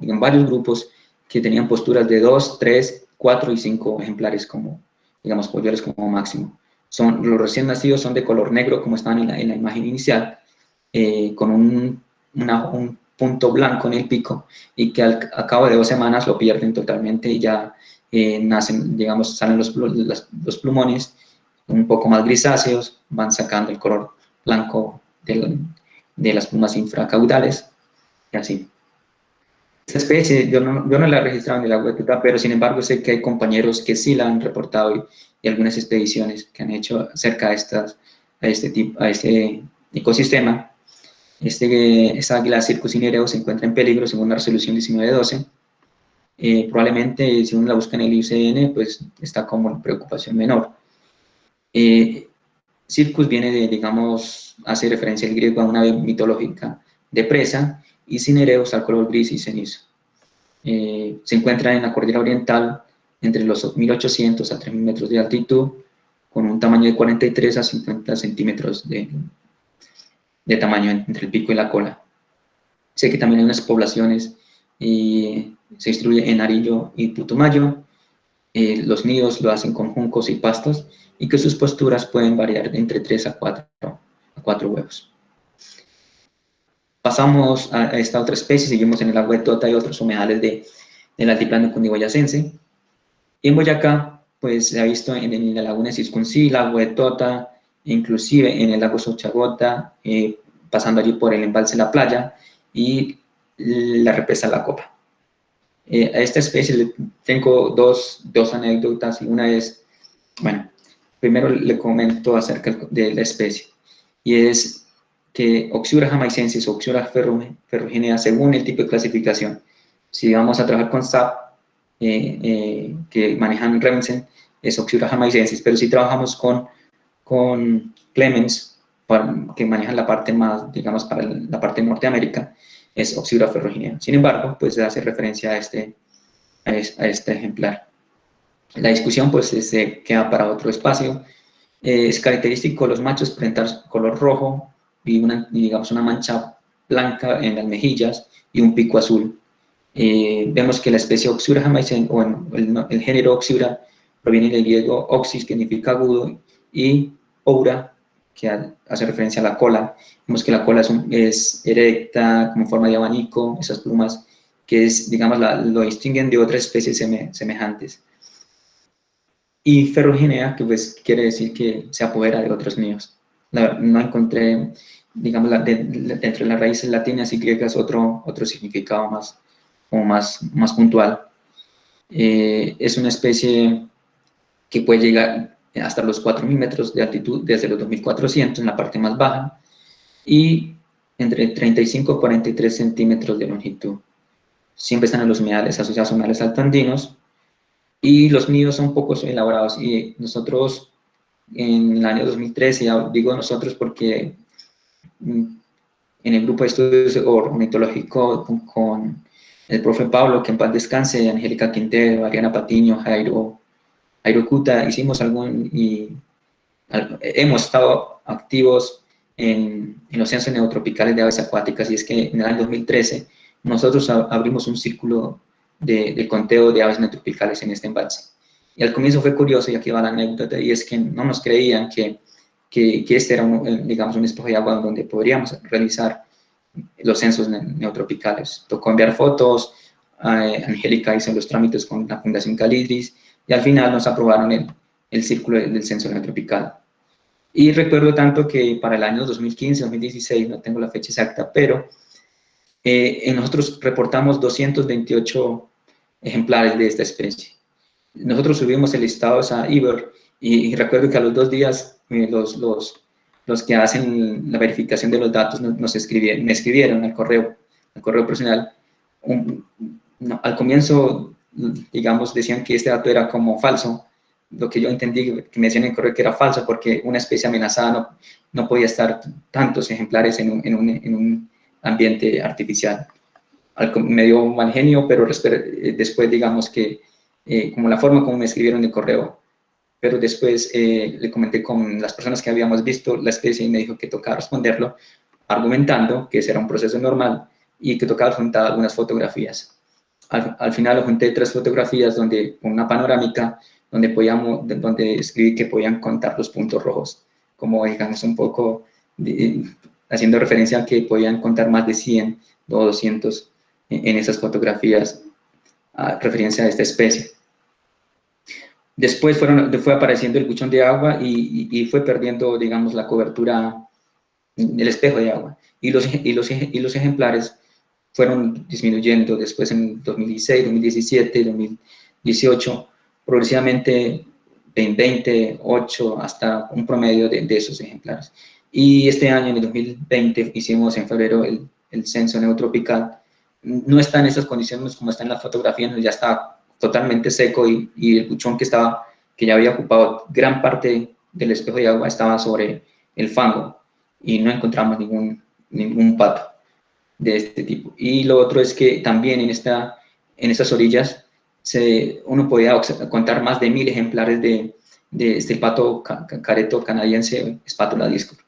varios grupos que tenían posturas de 2, 3, 4 y 5 ejemplares como, digamos, polluelos como máximo. Los recién nacidos son de color negro, como estaban en la imagen inicial, con un punto blanco en el pico, y que a cabo de 2 semanas lo pierden totalmente y ya nacen, digamos, salen los plumones un poco más grisáceos, van sacando el color blanco de las plumas infracaudales, y así. Esta especie yo no la he registrado en el agua de Tota, pero sin embargo sé que hay compañeros que sí la han reportado y algunas expediciones que han hecho acerca a este ecosistema. Esta águila Circus cinereus se encuentra en peligro según la resolución 1912. Probablemente si uno la busca en el IUCN, pues está como en preocupación menor. Circus viene digamos, hace referencia al griego a una ave mitológica de presa, y cinereus al color gris y cenizo. Se encuentra en la cordillera oriental entre los 1800 a 3000 metros de altitud, con un tamaño de 43 a 50 centímetros de tamaño entre el pico y la cola. Sé que también hay unas poblaciones y se distribuye en Arillo y Putumayo. Los nidos lo hacen con juncos y pastos, y que sus posturas pueden variar de entre 3 a 4 huevos. Pasamos a esta otra especie, seguimos en el agua de Tota y otros humedales del altiplano cundiboyacense. Y en Boyacá, pues se ha visto en la laguna de Siscuncí, el agua de Tota, inclusive en el lago Sochagota, pasando allí por el embalse La Playa y la represa La Copa. A esta especie tengo dos anécdotas, y una es, bueno, primero le comento acerca de la especie, y es que Oxyura jamaicensis o Oxyura ferruginea, según el tipo de clasificación, si vamos a trabajar con SAP, que manejan Revensen, es Oxyura jamaicensis, pero si trabajamos con Clemens, que manejan la parte más, digamos, para la parte de Norteamérica, es Oxyura ferruginea. Sin embargo, pues se hace referencia a este ejemplar. La discusión pues se queda para otro espacio. Es característico los machos presentar color rojo y digamos una mancha blanca en las mejillas y un pico azul. Vemos que la especie Oxyura jamaicense, o el género Oxyura, proviene del griego oxys, que significa agudo, y oura, que hace referencia a la cola. Vemos que la cola es erecta, como forma de abanico, esas plumas, que es, digamos, lo distinguen de otras especies semejantes. Y ferruginea, que pues quiere decir que se apodera de otros nidos. No encontré, digamos, dentro de las raíces latinas y griegas otro significado más puntual. Es una especie que puede llegar hasta los 4.000 metros de altitud, desde los 2.400 en la parte más baja, y entre 35 y 43 centímetros de longitud. Siempre están en los humedales, asociados a humedales altoandinos, y los nidos son poco elaborados. Y nosotros, en el año 2013, ya digo nosotros porque en el grupo de estudios ornitológico con el profe Pablo, que en paz descanse, Angélica Quintero, Ariana Patiño, Jairo Cuta, hemos estado activos en los censos neotropicales de aves acuáticas, y es que en el año 2013 nosotros abrimos un círculo de conteo de aves neotropicales en este embalse. Y al comienzo fue curioso, y aquí va la anécdota, y es que no nos creían que este era, digamos, un espejo de agua donde podríamos realizar los censos neotropicales. Tocó enviar fotos, Angélica hizo los trámites con la Fundación Calidris, y al final nos aprobaron el círculo del censo neotropical. Y recuerdo tanto que para el año 2015, 2016, no tengo la fecha exacta, pero nosotros reportamos 228 ejemplares de esta especie. Nosotros subimos el listado a IBER, y recuerdo que a los 2 días los que hacen la verificación de los datos me escribieron al correo personal. Al comienzo, digamos, decían que este dato era como falso. Lo que yo entendí, que me decían en el correo, que era falso, porque una especie amenazada no podía estar tantos ejemplares en un ambiente artificial. Me dio mal genio, pero después, digamos que, como la forma como me escribieron el correo, pero después le comenté con las personas que habíamos visto la especie, y me dijo que tocaba responderlo, argumentando que ese era un proceso normal y que tocaba juntar algunas fotografías. Al final junté 3 fotografías, con una panorámica, donde escribí que podían contar los puntos rojos, como digamos un poco haciendo referencia a que podían contar más de 100 o 200 en esas fotografías, a referencia a esta especie. Después fue apareciendo el buchón de agua, y fue perdiendo, digamos, la cobertura, el espejo de agua, y los ejemplares fueron disminuyendo después en 2016, 2017, 2018, progresivamente en 28 hasta un promedio de esos ejemplares. Y este año, en el 2020, hicimos en febrero el censo neotropical. No está en esas condiciones como está en la fotografía, ya está totalmente seco, y el buchón que ya había ocupado gran parte del espejo de agua estaba sobre el fango, y no encontramos ningún pato de este tipo. Y lo otro es que también en estas orillas uno podía contar más de 1.000 ejemplares de este pato careto canadiense, Spatula discor.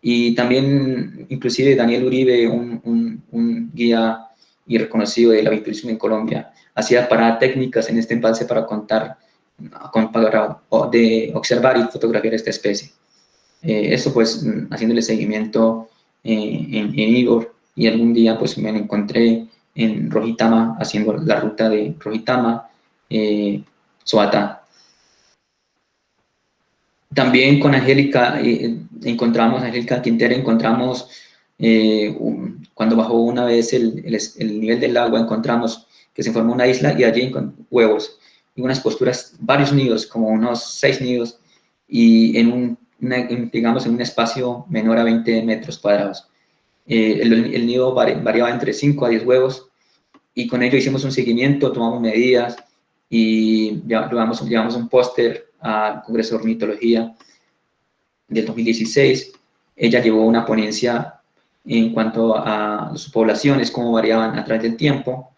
Y también, inclusive, Daniel Uribe, un guía y reconocido de la avicultura en Colombia, hacía paradas técnicas en este embalse para observar y fotografiar esta especie. Esto pues haciéndole seguimiento en Igor, y algún día pues me encontré en Rojitama haciendo la ruta de Rojitama, Soatá. También con Angélica Angélica Quintero, cuando bajó una vez el nivel del agua, encontramos que se formó una isla, y allí huevos y unas posturas, varios nidos, como unos 6 nidos, y digamos en un espacio menor a 20 metros cuadrados. El nido variaba entre 5 a 10 huevos, y con ello hicimos un seguimiento, tomamos medidas, y llevamos un póster al Congreso de Ornitología del 2016. Ella llevó una ponencia en cuanto a sus poblaciones, cómo variaban a través del tiempo,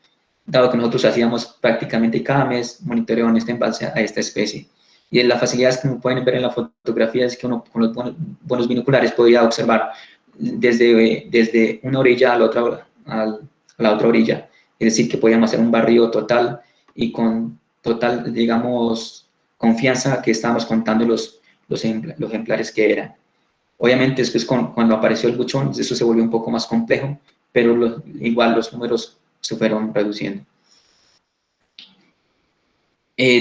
dado que nosotros hacíamos prácticamente cada mes monitoreo en este embalse a esta especie. Y en las facilidades, como pueden ver en la fotografía, es que uno con los buenos binoculares podía observar desde una orilla a la otra orilla. Es decir, que podíamos hacer un barrido total y con total, digamos, confianza que estábamos contando los ejemplares que eran. Obviamente, después cuando apareció el buchón, eso se volvió un poco más complejo, pero igual los números se fueron reduciendo.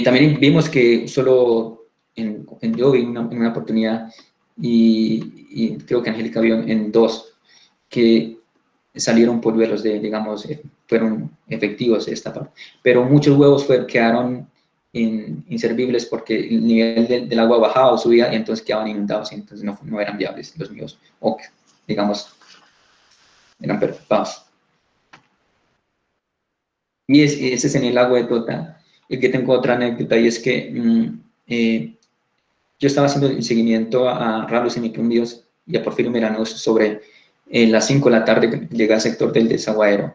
También vimos que solo yo vi en una oportunidad, y creo que Angélica vio en dos, que salieron polluelos digamos, fueron efectivos esta parte. Pero muchos huevos quedaron inservibles porque el nivel del agua bajaba o subía y entonces quedaban inundados y entonces no eran viables los míos, o digamos, eran perturbados. Y ese es en el lago de Tota. El que tengo otra anécdota y es que yo estaba haciendo el seguimiento a ralos semicrombios y a Porfirio Meranos sobre las 5 de la tarde que llega al sector del desaguadero.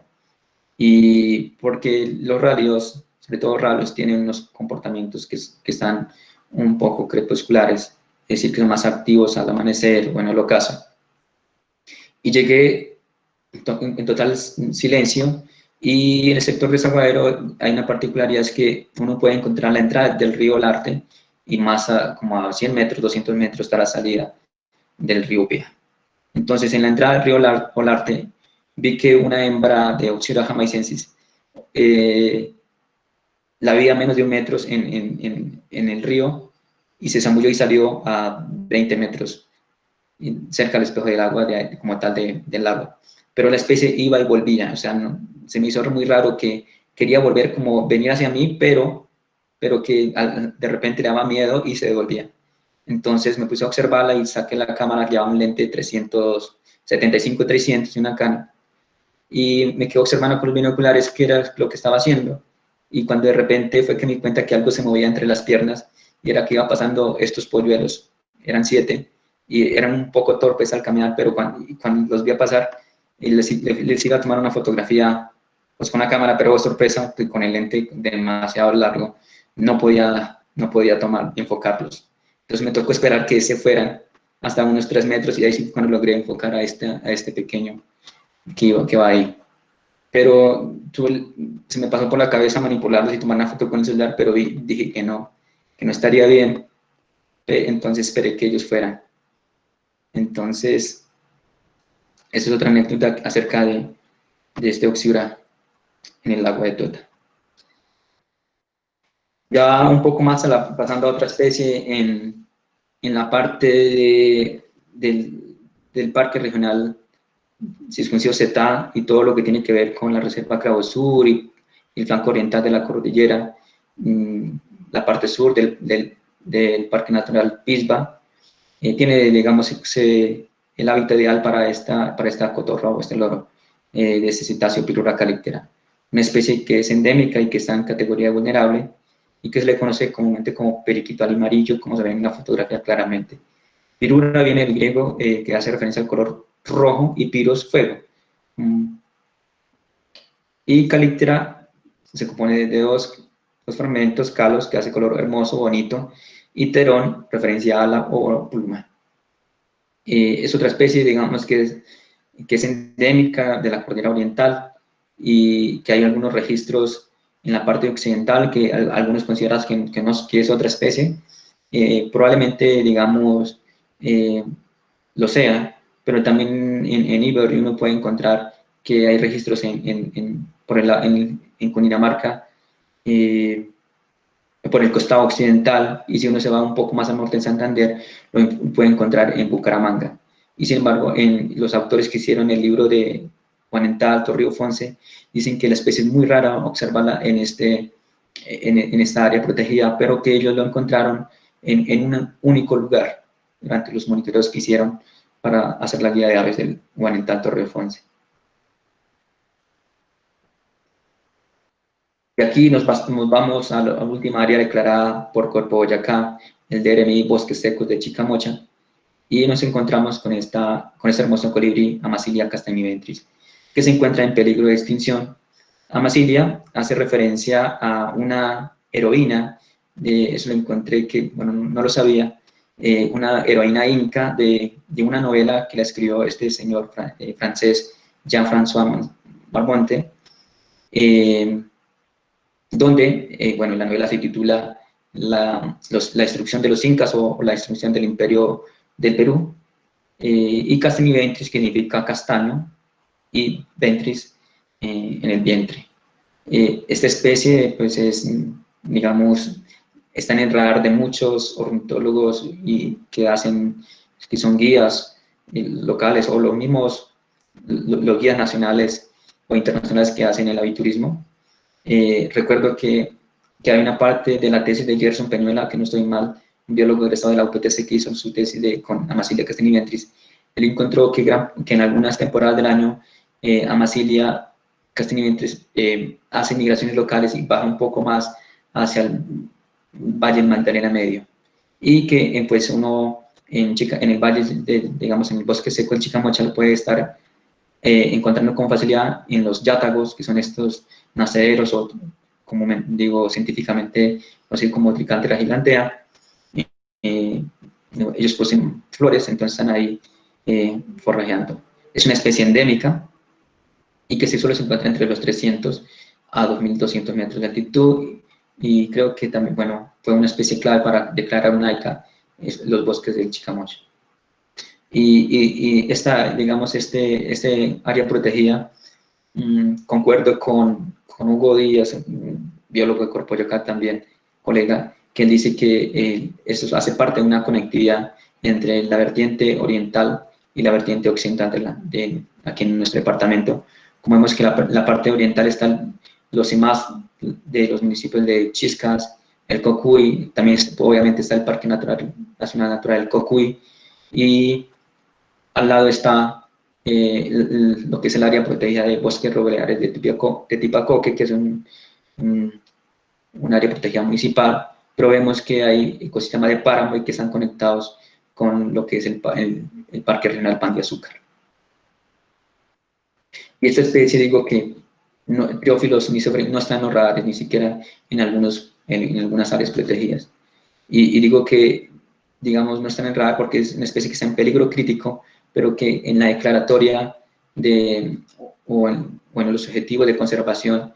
Y porque los ralios, sobre todo ralos, tienen unos comportamientos que están un poco crepusculares, es decir, que son más activos al amanecer o en el ocaso. Y llegué en total silencio, y en el sector desaguadero hay una particularidad, es que uno puede encontrar la entrada del río Olarte y más como a 100 metros, 200 metros está la salida del río Upea. Entonces, en la entrada del río Olarte vi que una hembra de Oxyra jamaicensis la vi a menos de 1 metro en el río y se zambulló y salió a 20 metros cerca del espejo del agua, como tal del lago. Pero la especie iba y volvía, o sea, se me hizo muy raro que quería volver, como venir hacia mí, pero que de repente le daba miedo y se devolvía. Entonces me puse a observarla y saqué la cámara, que llevaba un lente de 375-300 y una Canon, y me quedé observando con los binoculares qué era lo que estaba haciendo, y cuando de repente fue que me di cuenta que algo se movía entre las piernas, y era que iba pasando estos polluelos, eran 7, y eran un poco torpes al caminar, pero cuando los vi a pasar, y les iba a tomar una fotografía pues con la cámara, pero sorpresa, con el lente demasiado largo, no podía tomar y enfocarlos. Entonces me tocó esperar que se fueran hasta unos 3 metros, y ahí sí cuando logré enfocar a este pequeño que va ahí. Pero se me pasó por la cabeza manipularlos y tomar una foto con el celular, pero dije que no estaría bien, entonces esperé que ellos fueran. Entonces, esa es otra anécdota acerca de este Oxyura en el lago de Tota. Ya un poco más pasando a otra especie, en la parte del Parque Regional Cisconcio Setá y todo lo que tiene que ver con la Reserva Cravo Sur y el flanco oriental de la cordillera, la parte sur del Parque Natural Pisba, tiene, digamos, el hábitat ideal para esta cotorra o este loro de este cetáceo Pirura calictera, una especie que es endémica y que está en categoría vulnerable y que se le conoce comúnmente como periquito alimarillo, como se ve en la fotografía claramente. Pirura viene del griego, que hace referencia al color rojo, y piros, fuego. Y calictera se compone de dos fragmentos, calos, que hace color hermoso, bonito, y terón, referencia a la o pluma. Es otra especie, digamos, que es endémica de la cordillera oriental, y que hay algunos registros en la parte occidental que algunos consideran que es otra especie. Probablemente, digamos, lo sea, pero también en eBird uno puede encontrar que hay registros en Cundinamarca, por el costado occidental, y si uno se va un poco más al norte en Santander, lo puede encontrar en Bucaramanga. Y sin embargo, los autores que hicieron el libro de Juanental, Torrio Fonse, dicen que la especie es muy rara observarla en esta área protegida, pero que ellos lo encontraron en un único lugar durante los monitoreos que hicieron para hacer la guía de aves del Juanental Torrio Fonse. Y aquí nos vamos a la última área declarada por Corpo Boyacá, el DRMI Bosques Secos de Chicamocha, y nos encontramos con este hermoso colibrí, Amazilia castaniventris, que se encuentra en peligro de extinción. Amazilia hace referencia a una heroína, eso lo encontré que, bueno, no lo sabía, una heroína inca de una novela que la escribió este señor francés, Jean-François Marmonte, donde, bueno, la novela se titula la destrucción de los incas o la destrucción del imperio del Perú, y castaniventris significa castaño y ventris en el vientre. Esta especie, pues, digamos, está en el radar de muchos ornitólogos y que son guías locales o los mismos, los guías nacionales o internacionales que hacen el aviturismo. Recuerdo que hay una parte de la tesis de Gerson Peñuela, que no estoy mal, un biólogo egresado de la UPTC que hizo su tesis con Amazilia castaniventris. Él encontró que en algunas temporadas del año Amazilia castaniventris hace migraciones locales y baja un poco más hacia el Valle del Magdalena Medio, y que pues uno en el valle, digamos, en el bosque seco del Chicamocha lo puede estar encontrando con facilidad en los yátagos, que son estos nacederos, o como digo científicamente, así como Tricantera gigantea. Ellos poseen flores, entonces están ahí forrajeando. Es una especie endémica y que solo se encuentra entre los 300 a 2.200 metros de altitud, y creo que también, bueno, fue una especie clave para declarar una ICA los bosques del Chicamocha. Y esta, digamos, este área protegida, concuerdo con Hugo Díaz, un biólogo de Corpoyocá también, colega, que él dice que eso hace parte de una conectividad entre la vertiente oriental y la vertiente occidental de aquí en nuestro departamento. Como vemos que la parte oriental están los CIMAS de los municipios de Chiscas, el Cocuy, también obviamente está el Parque Nacional Natural del Cocuy, y al lado está lo que es el área protegida de bosques robledales de Tipacoque, que es un área protegida municipal, pero vemos que hay ecosistemas de páramo y que están conectados con lo que es el Parque Regional Pan de Azúcar. Y esta especie, digo que Triófilos no están en los radares, ni siquiera en algunas áreas protegidas. Y digo que, digamos, no están en radar porque es una especie que está en peligro crítico, pero que en la declaratoria o en los objetivos de conservación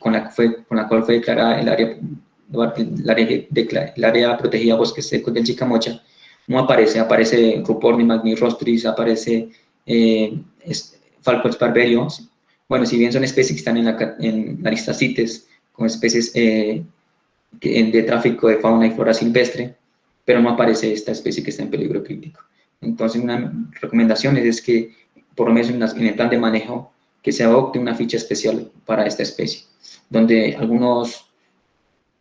con la cual fue declarada el área protegida bosques secos del Chicamocha, no aparece Ruporni magnirostris, aparece Falco sparberio. Bueno, si bien son especies que están en la lista CITES como especies de tráfico de fauna y flora silvestre, pero no aparece esta especie que está en peligro crítico. Entonces, una recomendación es que, por lo menos en el plan de manejo, que se adopte una ficha especial para esta especie, donde algunas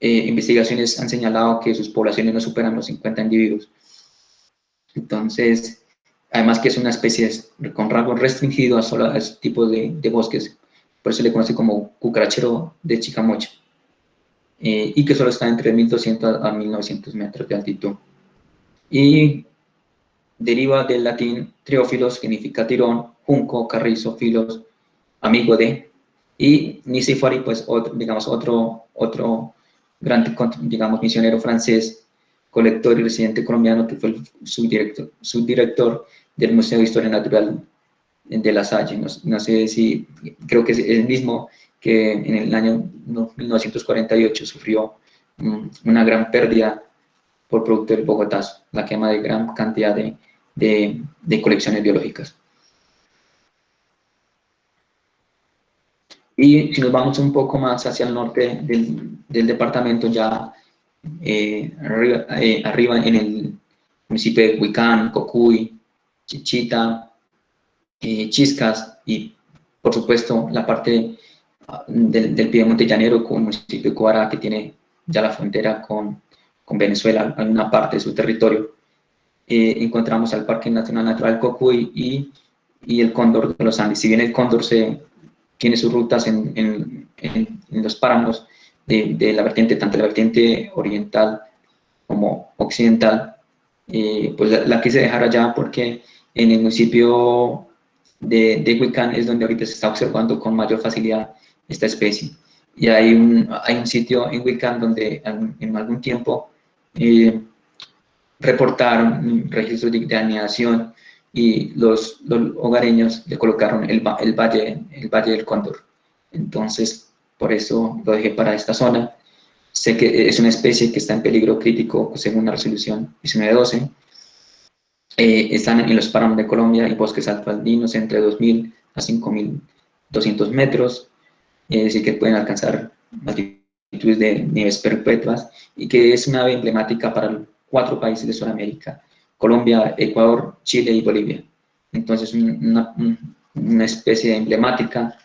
investigaciones han señalado que sus poblaciones no superan los 50 individuos. Entonces, además que es una especie con rango restringido a solo a este tipo de bosques, por eso se le conoce como cucarachero de Chicamocha, y que solo está entre 1.200 a 1.900 metros de altitud. Y deriva del latín triófilos, significa tirón, junco, carrizo, filos, amigo de, y Nicefori, pues otro gran, digamos, misionero francés, colector y residente colombiano, que fue el subdirector del Museo de Historia Natural de La Salle. No sé si, creo que es el mismo que en el año 1948 sufrió una gran pérdida por producto del Bogotazo, la quema de gran cantidad de colecciones biológicas. Y si nos vamos un poco más hacia el norte del departamento, ya arriba en el municipio de Huicán, Cocuy, Chichita, Chiscas, y por supuesto la parte del Piedemonte llanero con el municipio de Cobará, que tiene ya la frontera con Venezuela, alguna parte de su territorio. Encontramos al Parque Nacional Natural Cocuy y el cóndor de los Andes. Si bien el cóndor tiene sus rutas en los páramos de la vertiente, tanto la vertiente oriental como occidental, pues la quise dejar allá porque en el municipio de Huicán es donde ahorita se está observando con mayor facilidad esta especie. Y hay un sitio en Huicán donde en algún tiempo eh, reportaron registros de anidación y los hogareños le colocaron el valle del Cóndor. Entonces, por eso lo dejé para esta zona. Sé que es una especie que está en peligro crítico según la resolución 1912. Están en los páramos de Colombia y bosques altoandinos entre 2.000 a 5.200 metros, es decir, que pueden alcanzar altitudes de nieves perpetuas y que es una ave emblemática para 4 países de Sudamérica: Colombia, Ecuador, Chile y Bolivia. Entonces, una especie emblemática,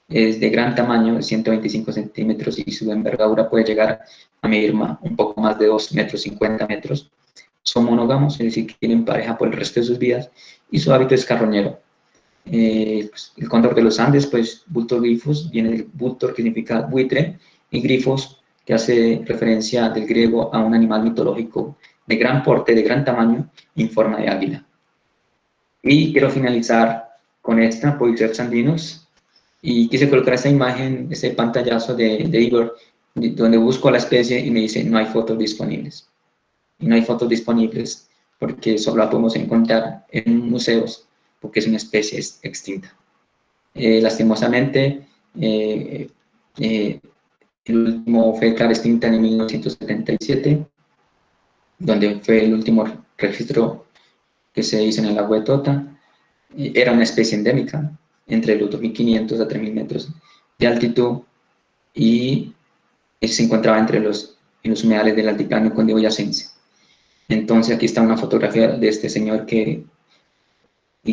es de gran tamaño, de 125 centímetros, y su envergadura puede llegar a medir un poco más de 2 metros 50 metros. Son monógamos, es decir, que tienen pareja por el resto de sus vidas, y su hábito es carroñero. Pues, el cóndor de los Andes, pues Vultur grifos, viene del Vultur, que significa buitre, y grifos, que hace referencia del griego a un animal mitológico de gran porte, de gran tamaño, en forma de águila. Y quiero finalizar con esta, Poiceps andinus, y quise colocar esta imagen, este pantallazo de Igor, donde busco a la especie y me dice no hay fotos disponibles. Y no hay fotos disponibles porque solo la podemos encontrar en museos, porque es una especie extinta. Lastimosamente, el último fue declarada extinta en 1977, donde fue el último registro que se hizo en el lago de Tota. Era una especie endémica, entre los 2.500 a 3.000 metros de altitud, y se encontraba en los humedales del altiplano cundiboyacense. Entonces aquí está una fotografía de este señor y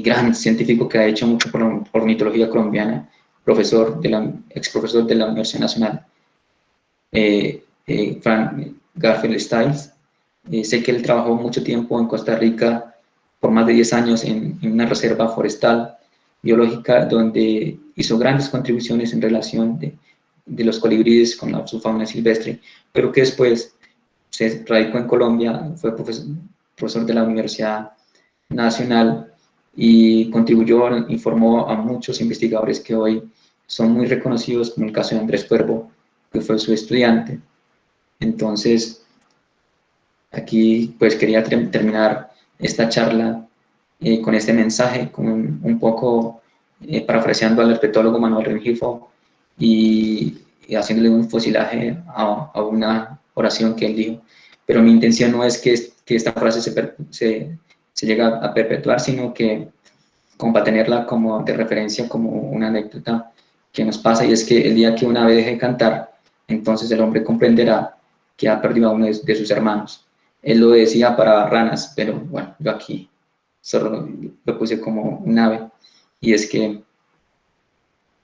gran científico que ha hecho mucho por la ornitología colombiana, ex profesor de la Universidad Nacional, Frank Garfield Stiles. Sé que él trabajó mucho tiempo en Costa Rica, por más de 10 años, en una reserva forestal biológica, donde hizo grandes contribuciones en relación de los colibríes con su fauna silvestre, pero que después se radicó en Colombia, fue profesor de la Universidad Nacional y contribuyó, informó a muchos investigadores que hoy son muy reconocidos, como el caso de Andrés Cuervo, que fue su estudiante. Entonces, aquí pues quería terminar esta charla con este mensaje, con un poco parafraseando al herpetólogo Manuel Rengifo y haciéndole un fosilaje a una oración que él dijo. Pero mi intención no es que esta frase se llegue a perpetuar, sino que como para tenerla como de referencia, como una anécdota que nos pasa, y es que el día que una ave deje de cantar, entonces el hombre comprenderá que ha perdido a uno de sus hermanos. Él lo decía para ranas, pero bueno, yo aquí solo lo puse como un ave, y es que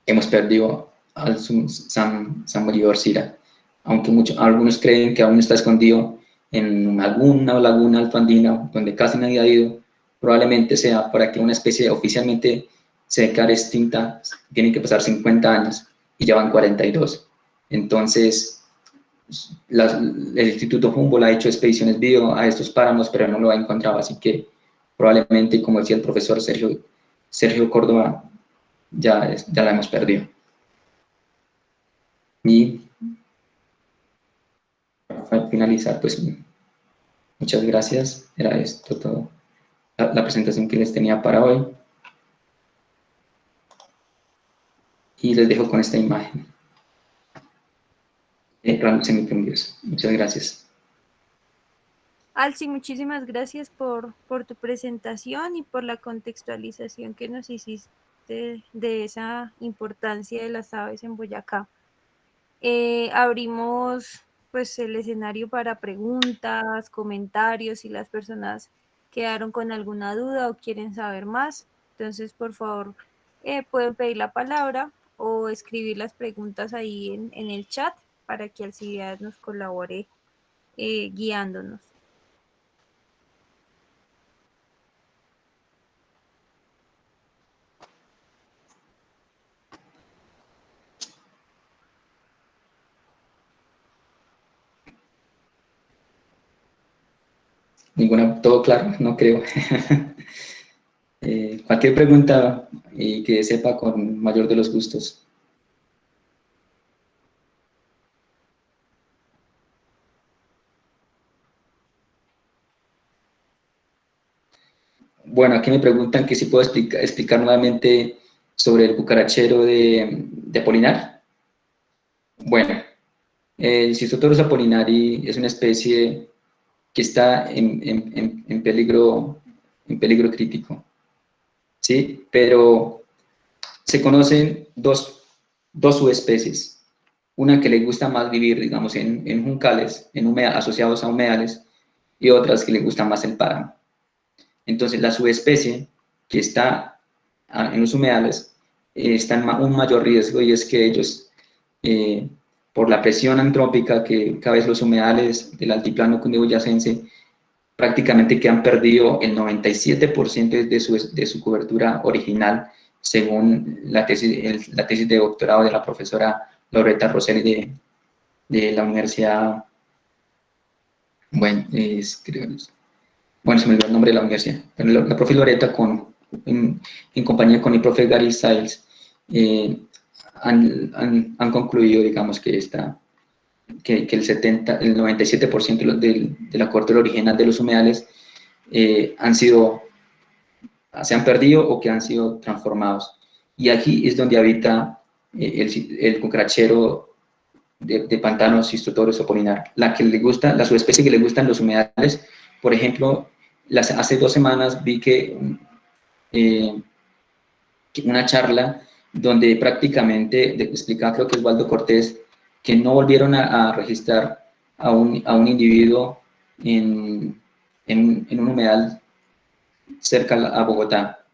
hemos perdido al San Bolívar Sira, aunque algunos creen que aún está escondido en alguna laguna altoandina donde casi nadie ha ido. Probablemente sea para que una especie oficialmente se declare extinta, tienen que pasar 50 años y ya van 42. Entonces, el Instituto Humboldt ha hecho expediciones bio a estos páramos, pero no lo ha encontrado, así que probablemente, como decía el profesor Sergio Córdoba, ya la hemos perdido. Y para finalizar, pues muchas gracias. Era esto todo, la presentación que les tenía para hoy. Y les dejo con esta imagen. Semiprendidos. Muchas gracias. Alci, muchísimas gracias por tu presentación y por la contextualización que nos hiciste de esa importancia de las aves en Boyacá. Abrimos pues el escenario para preguntas, comentarios, si las personas quedaron con alguna duda o quieren saber más. Entonces, por favor, pueden pedir la palabra o escribir las preguntas ahí en el chat para que Alcibiades nos colabore guiándonos. Ninguna, todo claro, no creo. Cualquier pregunta y que sepa con mayor de los gustos. Bueno, aquí me preguntan que si puedo explicar nuevamente sobre el cucarachero de Apolinar. Bueno, el Cistotorus apolinari es una especie que está en peligro crítico, ¿sí? Pero se conocen dos subespecies. Una que le gusta más vivir, digamos, en juncales, asociados a humedales, y otras que le gusta más el páramo. Entonces, la subespecie que está en los humedales está en un mayor riesgo y es que ellos, eh, por la presión antrópica que cada vez los humedales del altiplano cundiboyacense prácticamente que han perdido el 97% de su cobertura original, según la tesis de doctorado de la profesora Loretta Rosselli de la Universidad, bueno, bueno, se me olvidó el nombre de la universidad, pero la profe Loretta en compañía con el profe Gary Stiles han concluido, digamos, que el 97% de la cobertura original de los humedales se han perdido o que han sido transformados. Y aquí es donde habita el cucarachero de pantanos Cistotorus apolinar. La subespecie que le gustan los humedales, por ejemplo, hace 2 semanas vi eh, una charla donde prácticamente explicaba, creo que es Waldo Cortés, que no volvieron a registrar a un individuo en un humedal cerca a Bogotá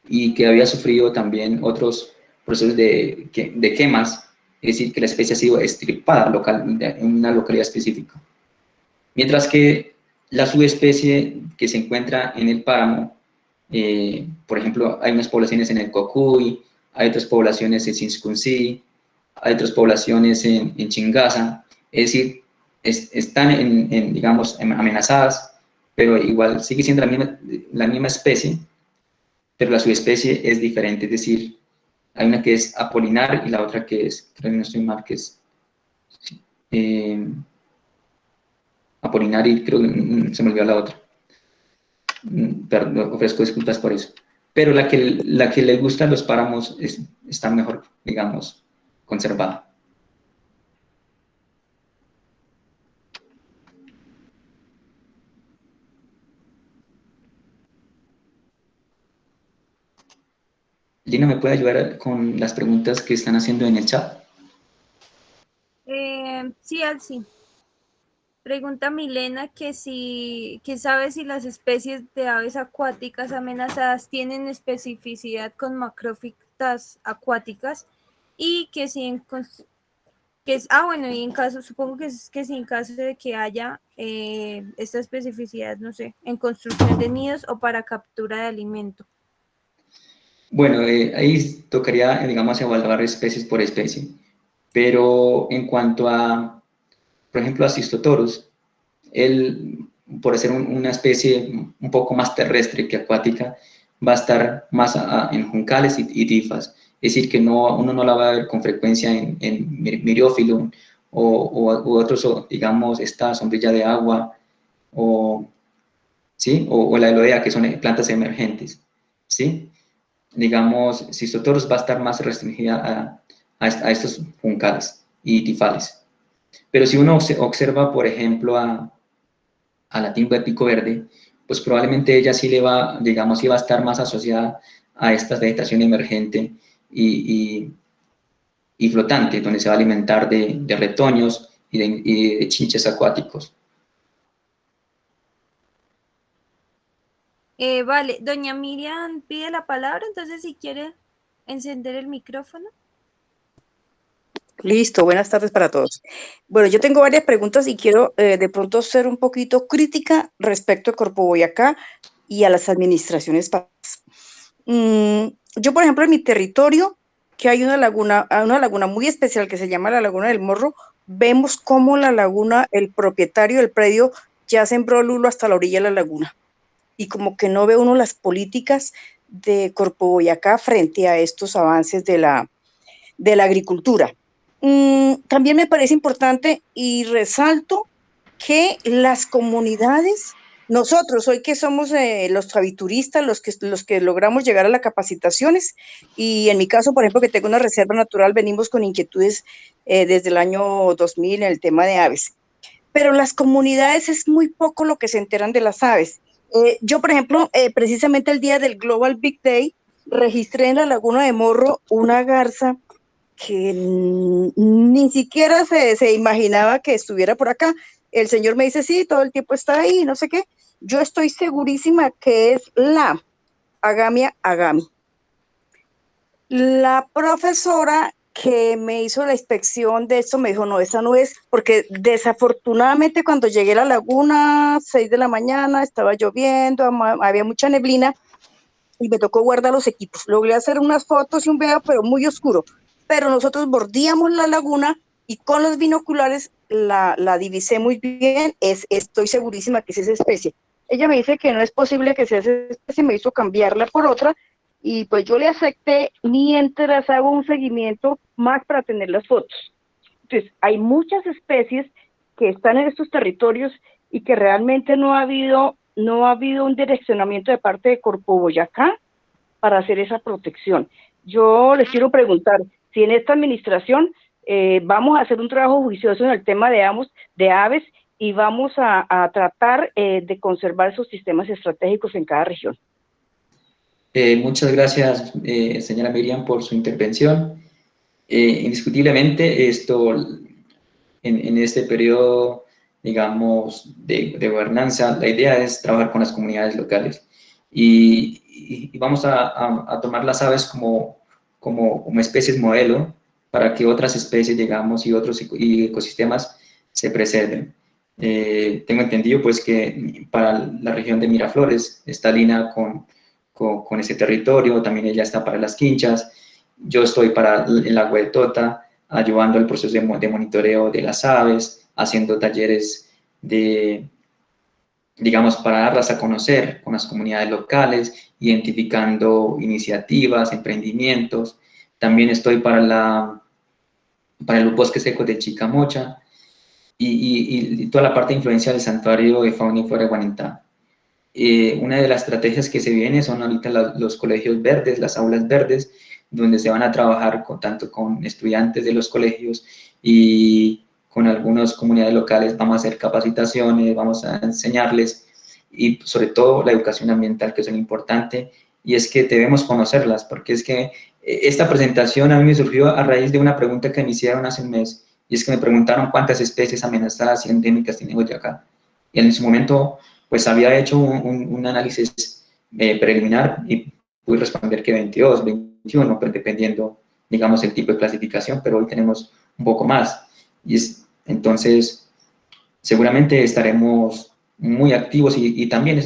y que había sufrido también otros procesos de quemas, es decir, que la especie ha sido extirpada en una localidad específica. Mientras que la subespecie que se encuentra en el páramo, por ejemplo, hay unas poblaciones en el Cocuy, hay otras poblaciones en Sinscunsí, hay otras poblaciones en Chingaza, es decir, están digamos, amenazadas, pero igual sigue siendo la misma especie, pero la subespecie es diferente, es decir, hay una que es apolinar y la otra que es, creo que no estoy mal, que es eh, apolinar y creo que se me olvidó la otra. Perdón, ofrezco disculpas por eso. Pero la que le gustan los páramos está mejor, digamos, conservada. Lina, ¿me puede ayudar con las preguntas que están haciendo en el chat? Sí, Alci. Pregunta Milena que sabe si las especies de aves acuáticas amenazadas tienen especificidad con macrófitas acuáticas y que si en bueno, y en caso, supongo que si en caso de que haya esta especificidad, no sé, en construcción de nidos o para captura de alimento. Bueno, ahí tocaría, digamos, evaluar especies por especie. Pero en cuanto a, por ejemplo, a Cistotorus, él, por ser una especie un poco más terrestre que acuática, va a estar más en juncales y tifas. Es decir, que uno no la va a ver con frecuencia en Myriophyllum u otros, digamos, esta sombrilla de agua ¿sí? O la elodea, que son plantas emergentes. ¿Sí? Digamos, Cistotorus va a estar más restringida a estos juncales y tifales. Pero si uno observa, por ejemplo, a la timba de pico verde, pues probablemente ella sí le va, digamos, sí va a estar más asociada a esta vegetación emergente y flotante, donde se va a alimentar de retoños y de chinches acuáticos. Vale, doña Miriam pide la palabra, entonces si quiere encender el micrófono. Listo, buenas tardes para todos. Bueno, yo tengo varias preguntas y quiero de pronto ser un poquito crítica respecto a Corpo Boyacá y a las administraciones pasadas. Yo, por ejemplo, en mi territorio, que hay una laguna muy especial que se llama la Laguna del Morro, vemos cómo la laguna, el propietario del predio, ya sembró lulo hasta la orilla de la laguna. Y como que no ve uno las políticas de Corpo Boyacá frente a estos avances de la agricultura. También me parece importante y resalto que las comunidades, nosotros hoy que somos los avituristas, los que logramos llegar a las capacitaciones, y en mi caso, por ejemplo, que tengo una reserva natural, venimos con inquietudes desde el año 2000 en el tema de aves. Pero las comunidades es muy poco lo que se enteran de las aves. Yo, por ejemplo, precisamente el día del Global Big Day, registré en la Laguna de Morro una garza que ni siquiera se imaginaba que estuviera por acá. El señor me dice, sí, todo el tiempo está ahí, no sé qué. Yo estoy segurísima que es la Agamia agami. La profesora que me hizo la inspección de esto me dijo, no, esa no es, porque desafortunadamente cuando llegué a la laguna, 6 de la mañana, estaba lloviendo, había mucha neblina, y me tocó guardar los equipos. Logré hacer unas fotos y un video, pero muy oscuro. Pero nosotros bordíamos la laguna y con los binoculares la divisé muy bien. Estoy segurísima que es esa especie. Ella me dice que no es posible que sea esa especie, me hizo cambiarla por otra y pues yo le acepté mientras hago un seguimiento más para tener las fotos. Entonces, hay muchas especies que están en estos territorios y que realmente no ha habido un direccionamiento de parte de Corpo Boyacá para hacer esa protección. Yo les quiero preguntar si en esta administración vamos a hacer un trabajo juicioso en el tema de aves y vamos a tratar de conservar esos sistemas estratégicos en cada región. Muchas gracias, señora Miriam, por su intervención. Indiscutiblemente, en este periodo, digamos, de gobernanza, la idea es trabajar con las comunidades locales y vamos a tomar las aves como especies modelo para que otras especies, digamos, y otros ecosistemas se preserven. Tengo entendido, pues, que para la región de Miraflores está Lina con ese territorio, también ella está para las Quinchas, yo estoy para el agua de Tota, ayudando al proceso de monitoreo de las aves, haciendo talleres digamos, para darlas a conocer con las comunidades locales, identificando iniciativas, emprendimientos. También estoy para los bosques secos de Chicamocha y toda la parte de influencia del santuario de fauna y flora de Guanintá. Una de las estrategias que se viene son ahorita los colegios verdes, las aulas verdes, donde se van a trabajar tanto con estudiantes de los colegios y con algunas comunidades locales. Vamos a hacer capacitaciones, vamos a enseñarles y sobre todo la educación ambiental, que es lo importante, y es que debemos conocerlas, porque es que esta presentación a mí me surgió a raíz de una pregunta que me hicieron hace un mes, y es que me preguntaron cuántas especies amenazadas y endémicas tiene Boyacá. Y en ese momento pues había hecho un análisis preliminar y pude responder que 22, 21, pues dependiendo, digamos, el tipo de clasificación, pero hoy tenemos un poco más. Entonces, seguramente estaremos muy activos y también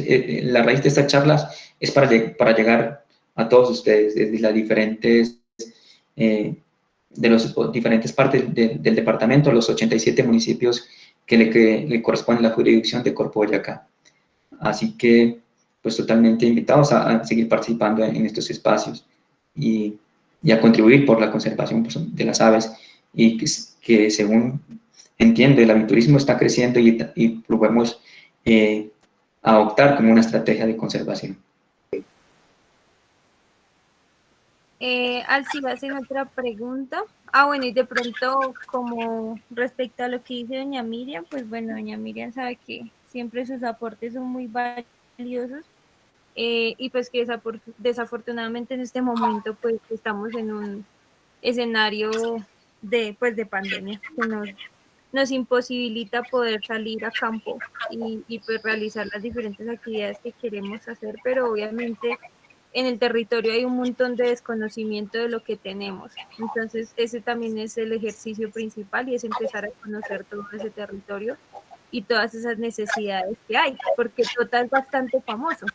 la raíz de estas charlas es para llegar a todos ustedes desde las diferentes, de las diferentes partes del departamento, los 87 municipios que le corresponde la jurisdicción de Corpo Boyacá. Así que, pues totalmente invitados a seguir participando en estos espacios y a contribuir por la conservación, pues, de las aves y que según entiendo, el aviturismo está creciendo y lo podemos adoptar como una estrategia de conservación. Alci, va a hacer otra pregunta. Ah, bueno, y de pronto, como respecto a lo que dice doña Miriam, pues bueno, doña Miriam sabe que siempre sus aportes son muy valiosos y pues que desafortunadamente en este momento pues estamos en un escenario de pandemia que nos imposibilita poder salir a campo y pues realizar las diferentes actividades que queremos hacer, pero obviamente en el territorio hay un montón de desconocimiento de lo que tenemos. Entonces, ese también es el ejercicio principal y es empezar a conocer todo ese territorio y todas esas necesidades que hay, porque Tota es bastante famoso,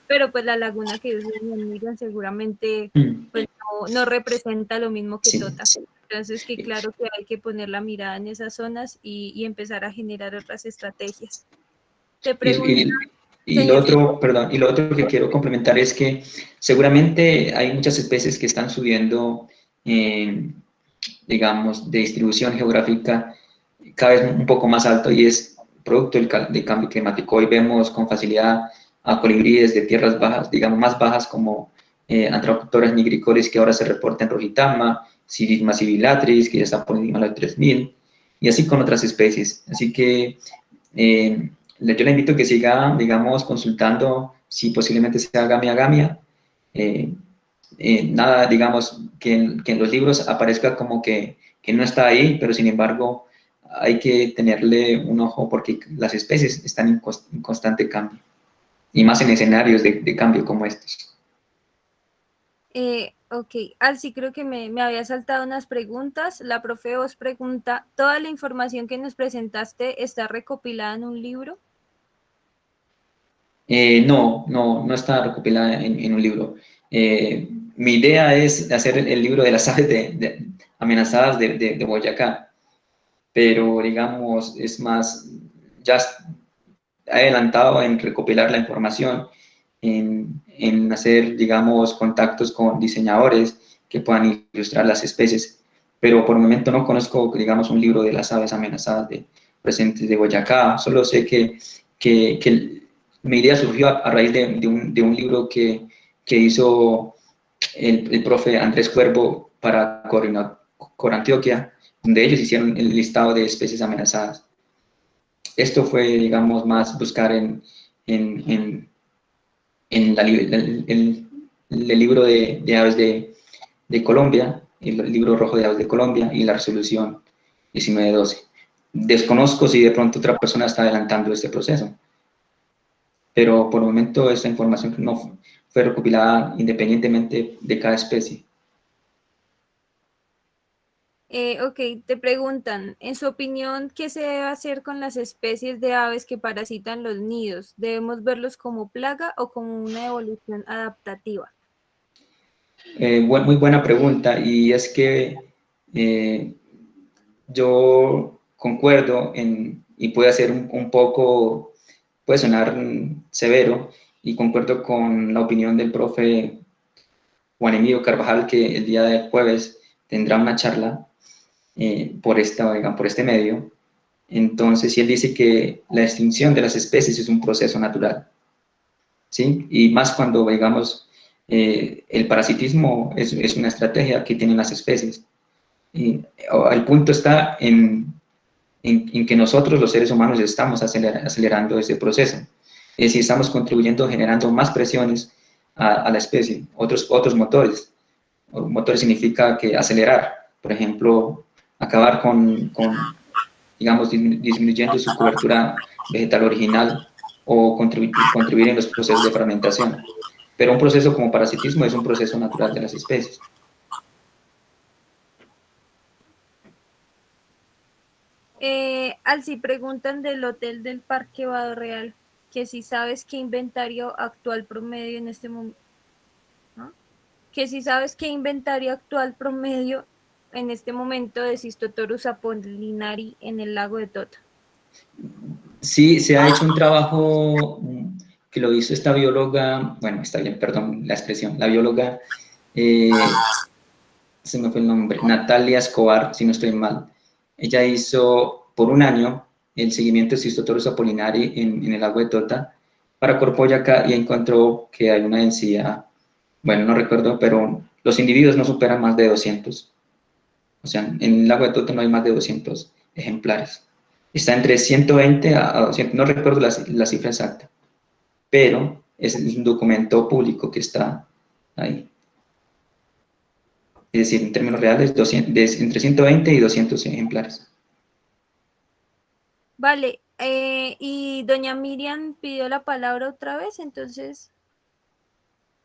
pero pues la laguna que ellos miran seguramente pues no representa lo mismo que Sí. Tota. Entonces, que claro que hay que poner la mirada en esas zonas y empezar a generar otras estrategias. Te Y, pregunta, y lo señor. otro, perdón, y lo otro que quiero complementar es que seguramente hay muchas especies que están subiendo, digamos, de distribución geográfica cada vez un poco más alto y es producto del cambio climático. Hoy vemos con facilidad a colibríes de tierras bajas, digamos, más bajas como Antracopteros nigricollis que ahora se reporta en Rojitama, Sirisma sibilatris que ya está por encima de los 3000 y así con otras especies. Así que yo le invito a que siga, digamos, consultando si posiblemente sea gamia gamia. Eh, nada, digamos, que en los libros aparezca como que no está ahí, pero sin embargo hay que tenerle un ojo porque las especies están en constante cambio, y más en escenarios de cambio como estos. Ok, Alci, creo que me había saltado unas preguntas. La profe os pregunta, ¿toda la información que nos presentaste está recopilada en un libro? No está recopilada en un libro. Mi idea es hacer el libro de las aves amenazadas de Boyacá, pero digamos, es más, ya he adelantado en recopilar la información, en hacer, digamos, contactos con diseñadores que puedan ilustrar las especies, pero por el momento no conozco, digamos, un libro de las aves amenazadas presentes de Boyacá, solo sé que mi idea surgió a raíz de un libro que hizo el profe Andrés Cuervo para Corantioquia, donde ellos hicieron el listado de especies amenazadas. Esto fue, digamos, más buscar en, el libro de aves de Colombia, el libro rojo de aves de Colombia y la resolución 1912. Desconozco si de pronto otra persona está adelantando este proceso, pero por el momento esta información no fue recopilada independientemente de cada especie. Ok, te preguntan, en su opinión, ¿qué se debe hacer con las especies de aves que parasitan los nidos? ¿Debemos verlos como plaga o como una evolución adaptativa? Muy buena pregunta, y es que yo concuerdo y puede ser un poco, puede sonar severo, y concuerdo con la opinión del profe Juan Emilio Carvajal, que el día de jueves tendrá una charla digamos, por este medio. Entonces, si él dice que la extinción de las especies es un proceso natural, ¿sí? Y más cuando, digamos, el parasitismo es una estrategia que tienen las especies. Y el punto está en que nosotros, los seres humanos, estamos acelerando ese proceso. Es decir, estamos contribuyendo, generando más presiones a la especie, otros motores. Motores significa que acelerar, por ejemplo, acabar digamos, disminuyendo su cobertura vegetal original o contribuir en los procesos de fragmentación. Pero un proceso como parasitismo es un proceso natural de las especies. Alci, preguntan del hotel del Parque Vado Real, que si sabes qué inventario actual promedio en este momento, ¿no? Que si sabes qué inventario actual promedio en este momento de Cistotorus apollinari en el lago de Tota. Sí, se ha hecho un trabajo que lo hizo esta bióloga, bueno, está bien, perdón la expresión, la bióloga, se me fue el nombre, Natalia Escobar, si no estoy mal. Ella hizo por un año el seguimiento de Cistotorus apollinari en el lago de Tota para Corpoyaca y encontró que hay una densidad, bueno, no recuerdo, pero los individuos no superan más de 200. O sea, en el lago de Tota no hay más de 200 ejemplares. Está entre 120 a 200, no recuerdo la cifra exacta, pero es un documento público que está ahí. Es decir, en términos reales, entre 120 y 200 ejemplares. Vale, y doña Miriam pidió la palabra otra vez, entonces...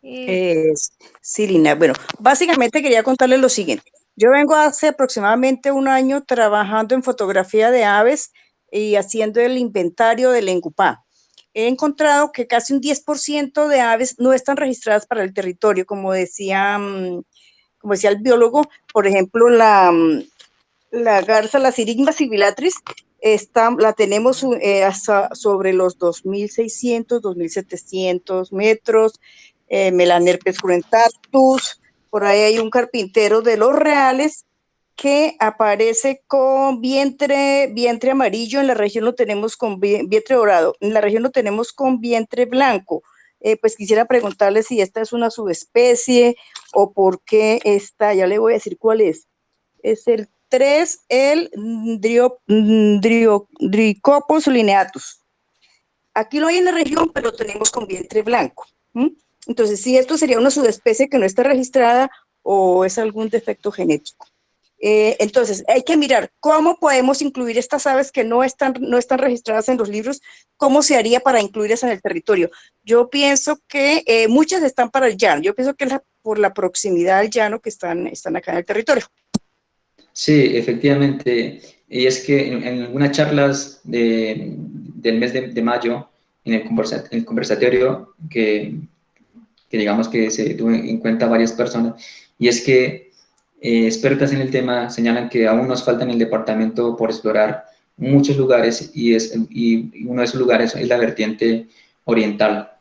Sí, Lina. Bueno, básicamente quería contarles lo siguiente. Yo vengo hace aproximadamente un año trabajando en fotografía de aves y haciendo el inventario del Encupá. He encontrado que casi un 10% de aves no están registradas para el territorio, como decía el biólogo. Por ejemplo, la garza, la Sirigma sibilatris, la tenemos hasta sobre los 2.600, 2.700 metros, Melanerpes cruentatus, por ahí hay un carpintero de los Reales que aparece con vientre amarillo, en la región lo tenemos con vientre dorado, en la región lo tenemos con vientre blanco. Pues quisiera preguntarle si esta es una subespecie o por qué esta, ya le voy a decir cuál es el 3, el Drycopus lineatus. Aquí lo hay en la región, pero lo tenemos con vientre blanco. Entonces, si esto sería una subespecie que no está registrada o es algún defecto genético. Entonces, hay que mirar cómo podemos incluir estas aves que no están registradas en los libros, cómo se haría para incluirlas en el territorio. Yo pienso que muchas están para el llano, yo pienso que es por la proximidad al llano que están acá en el territorio. Sí, efectivamente. Y es que en algunas charlas del mes de mayo, en el conversatorio que digamos que se tuvo en cuenta varias personas, y es que expertas en el tema señalan que aún nos falta en el departamento por explorar muchos lugares y uno de esos lugares es la vertiente oriental.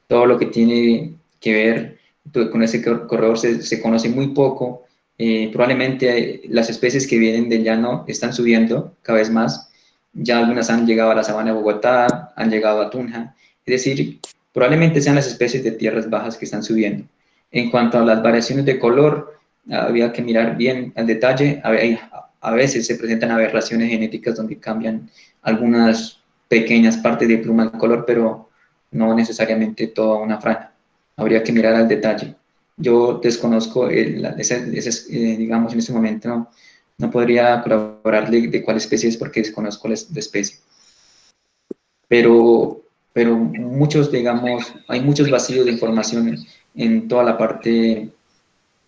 Todo lo que tiene que ver con ese corredor se conoce muy poco. Probablemente las especies que vienen del llano están subiendo cada vez más. Ya algunas han llegado a la sabana de Bogotá, han llegado a Tunja. Es decir, probablemente sean las especies de tierras bajas que están subiendo. En cuanto a las variaciones de color, había que mirar bien al detalle. A veces se presentan aberraciones genéticas donde cambian algunas pequeñas partes de pluma de color, pero no necesariamente toda una franja. Habría que mirar al detalle. Yo desconozco, digamos, en este momento no podría colaborar de cuál especie es porque desconozco la especie. Pero muchos, digamos, hay muchos vacíos de información en toda la parte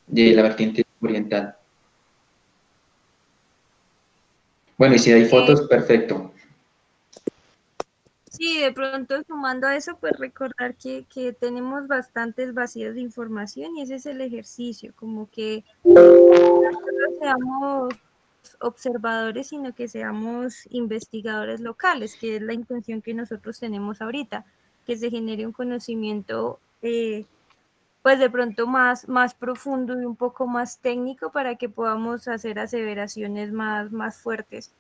de la vertiente oriental. Bueno, y si hay fotos, perfecto. Sí, de pronto sumando a eso, pues recordar que tenemos bastantes vacíos de información y ese es el ejercicio, como que no solo seamos observadores, sino que seamos investigadores locales, que es la intención que nosotros tenemos ahorita, que se genere un conocimiento pues de pronto más profundo y un poco más técnico para que podamos hacer aseveraciones más fuertes.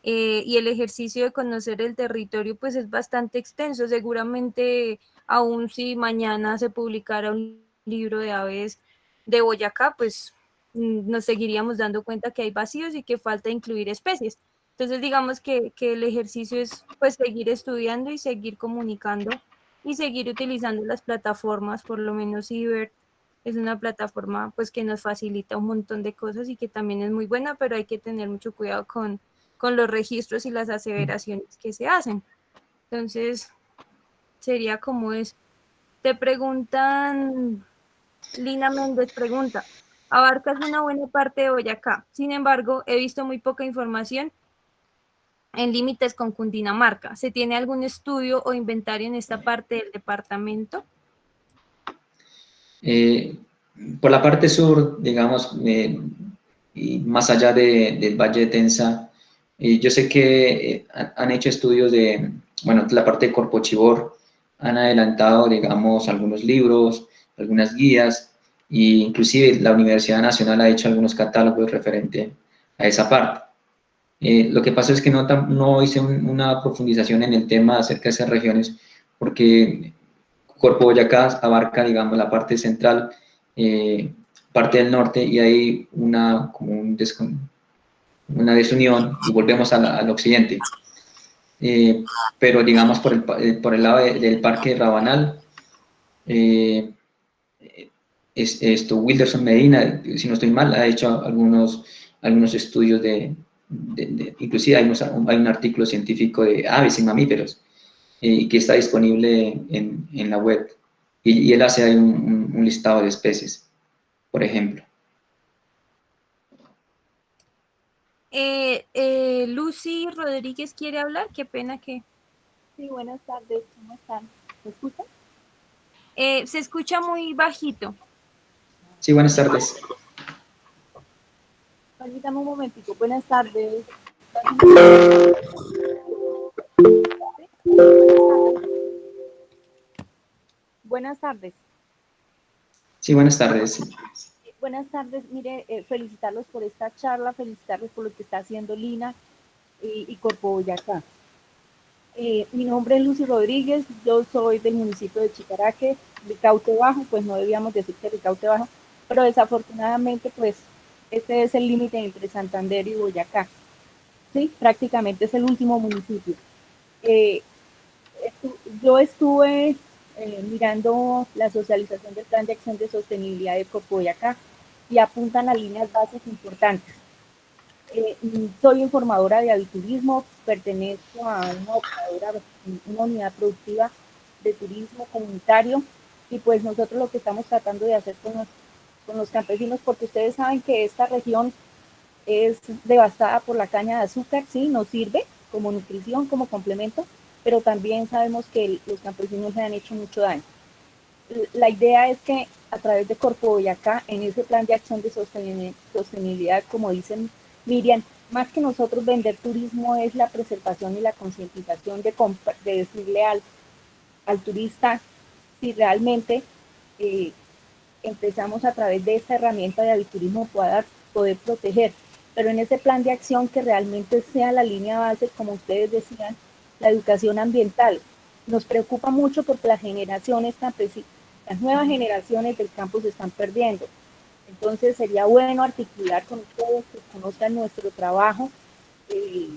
Y el ejercicio de conocer el territorio pues es bastante extenso. Seguramente, aun si mañana se publicara un libro de aves de Boyacá, pues nos seguiríamos dando cuenta que hay vacíos y que falta incluir especies. Entonces, digamos que el ejercicio es pues seguir estudiando y seguir comunicando y seguir utilizando las plataformas, por lo menos Ibert es una plataforma pues que nos facilita un montón de cosas y que también es muy buena, pero hay que tener mucho cuidado con los registros y las aseveraciones que se hacen. Entonces, sería como es. Te preguntan, Lina Méndez pregunta, abarcas una buena parte de Boyacá, sin embargo, he visto muy poca información en límites con Cundinamarca. ¿Se tiene algún estudio o inventario en esta parte del departamento? Por la parte sur, digamos, y más allá del Valle de Tensa, yo sé que han hecho estudios de, bueno, la parte de Corpochivor, han adelantado, digamos, algunos libros, algunas guías, e inclusive la Universidad Nacional ha hecho algunos catálogos referente a esa parte. Lo que pasa es que no hice una profundización en el tema acerca de esas regiones, porque Corpo Boyacá abarca, digamos, la parte central, parte del norte, y hay una desunión y volvemos al occidente. Pero, digamos, por el lado del Parque Rabanal, Wilderson Medina, si no estoy mal, ha hecho algunos estudios inclusive hay un artículo científico de aves y mamíferos, que está disponible en la web. Y él hace ahí un listado de especies, por ejemplo. Lucy Rodríguez quiere hablar, qué pena que... Sí, buenas tardes, ¿cómo están? ¿Me escuchan? Se escucha muy bajito. Sí, buenas tardes. Permítame un momentico, buenas tardes. Buenas tardes. Sí, buenas tardes. Buenas tardes. Mire, felicitarlos por esta charla, felicitarlos por lo que está haciendo Lina y Corpo Boyacá. Mi nombre es Lucy Rodríguez, yo soy del municipio de Chicaraque, Ricaute Bajo, pues no debíamos decir que Ricaute Bajo, pero desafortunadamente pues este es el límite entre Santander y Boyacá, ¿sí? Prácticamente es el último municipio. Eh, yo estuve mirando la socialización del Plan de Acción de Sostenibilidad de Corpo Boyacá y apuntan a líneas bases importantes. Soy informadora de aviturismo, pertenezco a una unidad productiva de turismo comunitario y pues nosotros lo que estamos tratando de hacer con los campesinos, porque ustedes saben que esta región es devastada por la caña de azúcar, sí, nos sirve como nutrición, como complemento, pero también sabemos que los campesinos le han hecho mucho daño. La idea es que a través de Corpo Boyacá, en ese plan de acción de sostenibilidad, como dicen Miriam, más que nosotros vender turismo es la preservación y la concientización de decirle al turista si realmente eh, empezamos a través de esta herramienta de aviturismo poder proteger, pero en ese plan de acción que realmente sea la línea base, como ustedes decían, la educación ambiental. Nos preocupa mucho porque las generaciones campesinas, las nuevas generaciones del campo se están perdiendo. Entonces sería bueno articular con ustedes que conozcan nuestro trabajo, que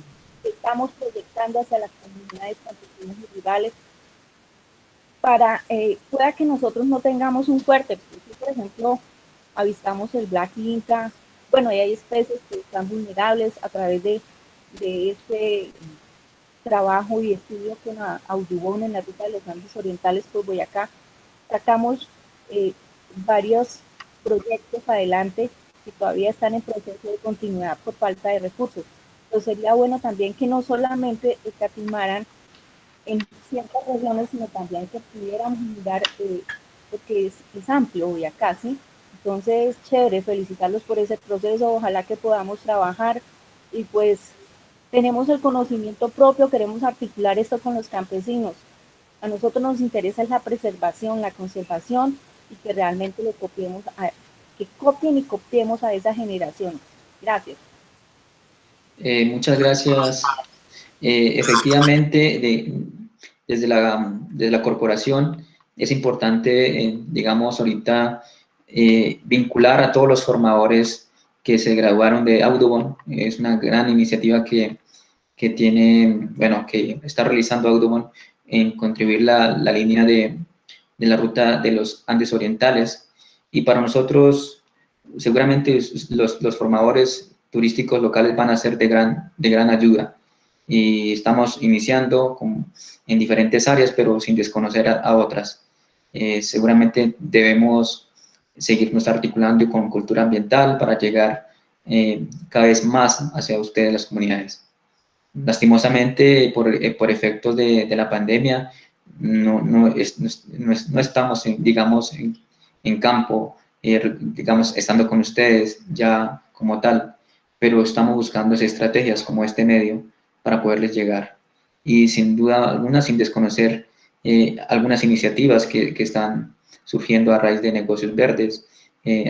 estamos proyectando hacia las comunidades campesinas y rurales para, pueda que nosotros no tengamos un fuerte, porque, por ejemplo, avistamos el Black Inca, bueno, y hay especies que están vulnerables a través de este trabajo y estudio con Audubon en la ruta de los Andes Orientales por Boyacá, sacamos varios proyectos adelante que todavía están en proceso de continuidad por falta de recursos. Entonces sería bueno también que no solamente escatimaran en ciertas regiones, sino también que pudiéramos mirar, porque es amplio Boyacá, ¿sí? Entonces, chévere, felicitarlos por ese proceso, ojalá que podamos trabajar y pues tenemos el conocimiento propio, queremos articular esto con los campesinos. A nosotros nos interesa la preservación, la conservación y que realmente lo copiemos, que copien y copiemos a esa generación. Gracias. Muchas gracias. Efectivamente, desde la corporación es importante, digamos, ahorita vincular a todos los formadores que se graduaron de Audubon. Es una gran iniciativa que tiene, bueno, que está realizando Audubon en contribuir la línea de la ruta de los Andes Orientales. Y para nosotros, seguramente los formadores turísticos locales van a ser de gran ayuda. Y estamos iniciando en diferentes áreas, pero sin desconocer a otras. Seguramente debemos seguirnos articulando con cultura ambiental para llegar cada vez más hacia ustedes, las comunidades. Lastimosamente, por efectos de la pandemia, no estamos, digamos, en campo, digamos, estando con ustedes ya como tal, pero estamos buscando estrategias como este medio para poderles llegar. Y sin duda alguna, sin desconocer algunas iniciativas que están surgiendo a raíz de negocios verdes,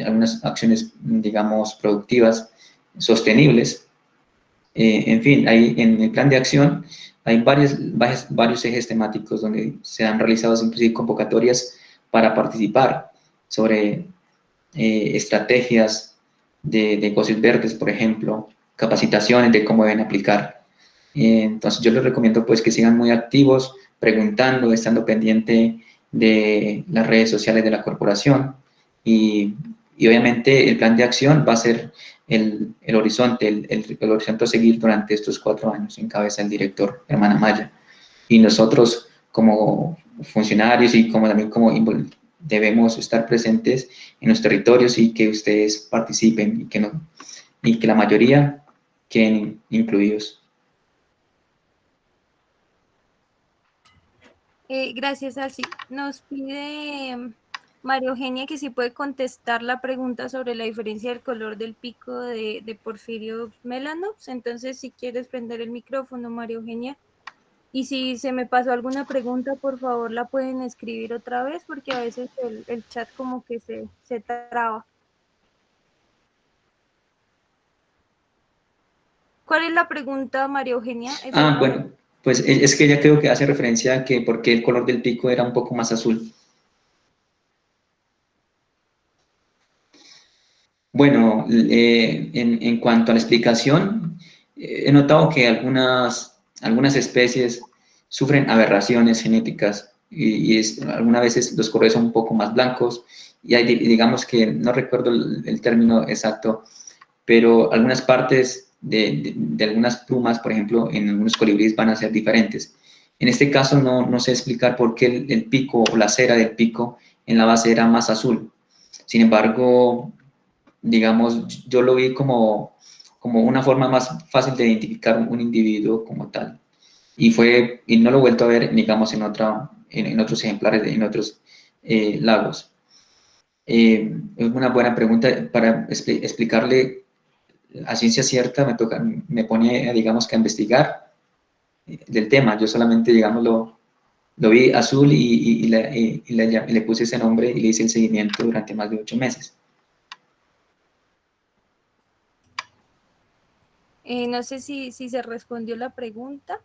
algunas acciones, digamos, productivas, sostenibles. En fin, en el plan de acción hay varios ejes temáticos donde se han realizado inclusive convocatorias para participar sobre estrategias de negocios verdes, por ejemplo, capacitaciones de cómo deben aplicar. Entonces yo les recomiendo pues que sigan muy activos, preguntando, estando pendiente de las redes sociales de la corporación y obviamente el plan de acción va a ser el horizonte, el horizonte a seguir durante estos 4 años en cabeza del director Hermana Maya. Y nosotros como funcionarios y también como debemos estar presentes en los territorios y que ustedes participen y que la mayoría queden incluidos. Gracias, Alci. Nos pide María Eugenia, que sí puede contestar la pregunta sobre la diferencia del color del pico de Porphyrio melanops. Entonces, si quieres prender el micrófono, María Eugenia. Y si se me pasó alguna pregunta, por favor, la pueden escribir otra vez, porque a veces el chat como que se traba. ¿Cuál es la pregunta, María Eugenia? Bueno, pues es que ella creo que hace referencia a que por qué el color del pico era un poco más azul. Bueno, en cuanto a la explicación, he notado que algunas especies sufren aberraciones genéticas algunas veces los colores son un poco más blancos y hay, digamos que no recuerdo el término exacto, pero algunas partes de algunas plumas, por ejemplo, en algunos colibríes van a ser diferentes. En este caso no sé explicar por qué el pico o la cera del pico en la base era más azul. Sin embargo, digamos, yo lo vi como una forma más fácil de identificar un individuo como tal. Y no lo he vuelto a ver, digamos, en otros ejemplares, en otros lagos. Es una buena pregunta para explicarle a ciencia cierta, me pone, digamos, que a investigar del tema. Yo solamente, digamos, lo vi azul y le puse ese nombre y le hice el seguimiento durante más de 8 meses. No sé si se respondió la pregunta.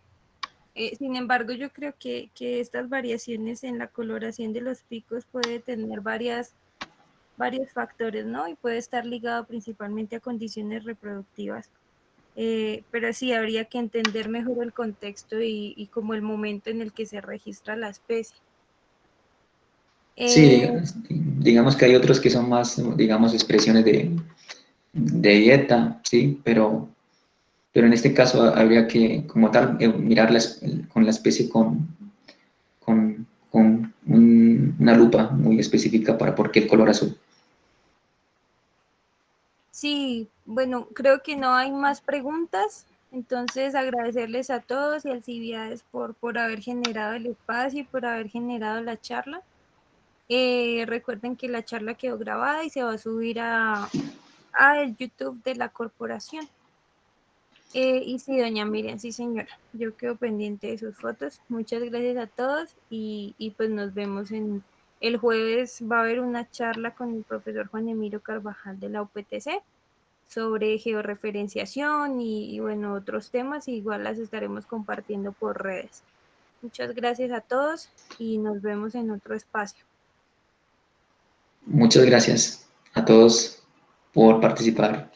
Sin embargo, yo creo que estas variaciones en la coloración de los picos puede tener varios factores, ¿no? Y puede estar ligado principalmente a condiciones reproductivas. Pero sí, habría que entender mejor el contexto y como el momento en el que se registra la especie. Sí, digamos que hay otros que son más, digamos, expresiones de dieta, sí, pero en este caso habría que, como tal, mirar con la especie con una lupa muy específica para por qué el color azul. Sí, bueno, creo que no hay más preguntas. Entonces, agradecerles a todos y Alcibiades por haber generado el espacio y por haber generado la charla. Recuerden que la charla quedó grabada y se va a subir a el YouTube de la corporación. Y sí, doña Miriam, sí señora, yo quedo pendiente de sus fotos. Muchas gracias a todos y pues nos vemos el jueves. Va a haber una charla con el profesor Juan Emilio Carvajal de la UPTC sobre georreferenciación y bueno, otros temas. Igual las estaremos compartiendo por redes. Muchas gracias a todos y nos vemos en otro espacio. Muchas gracias a todos por participar.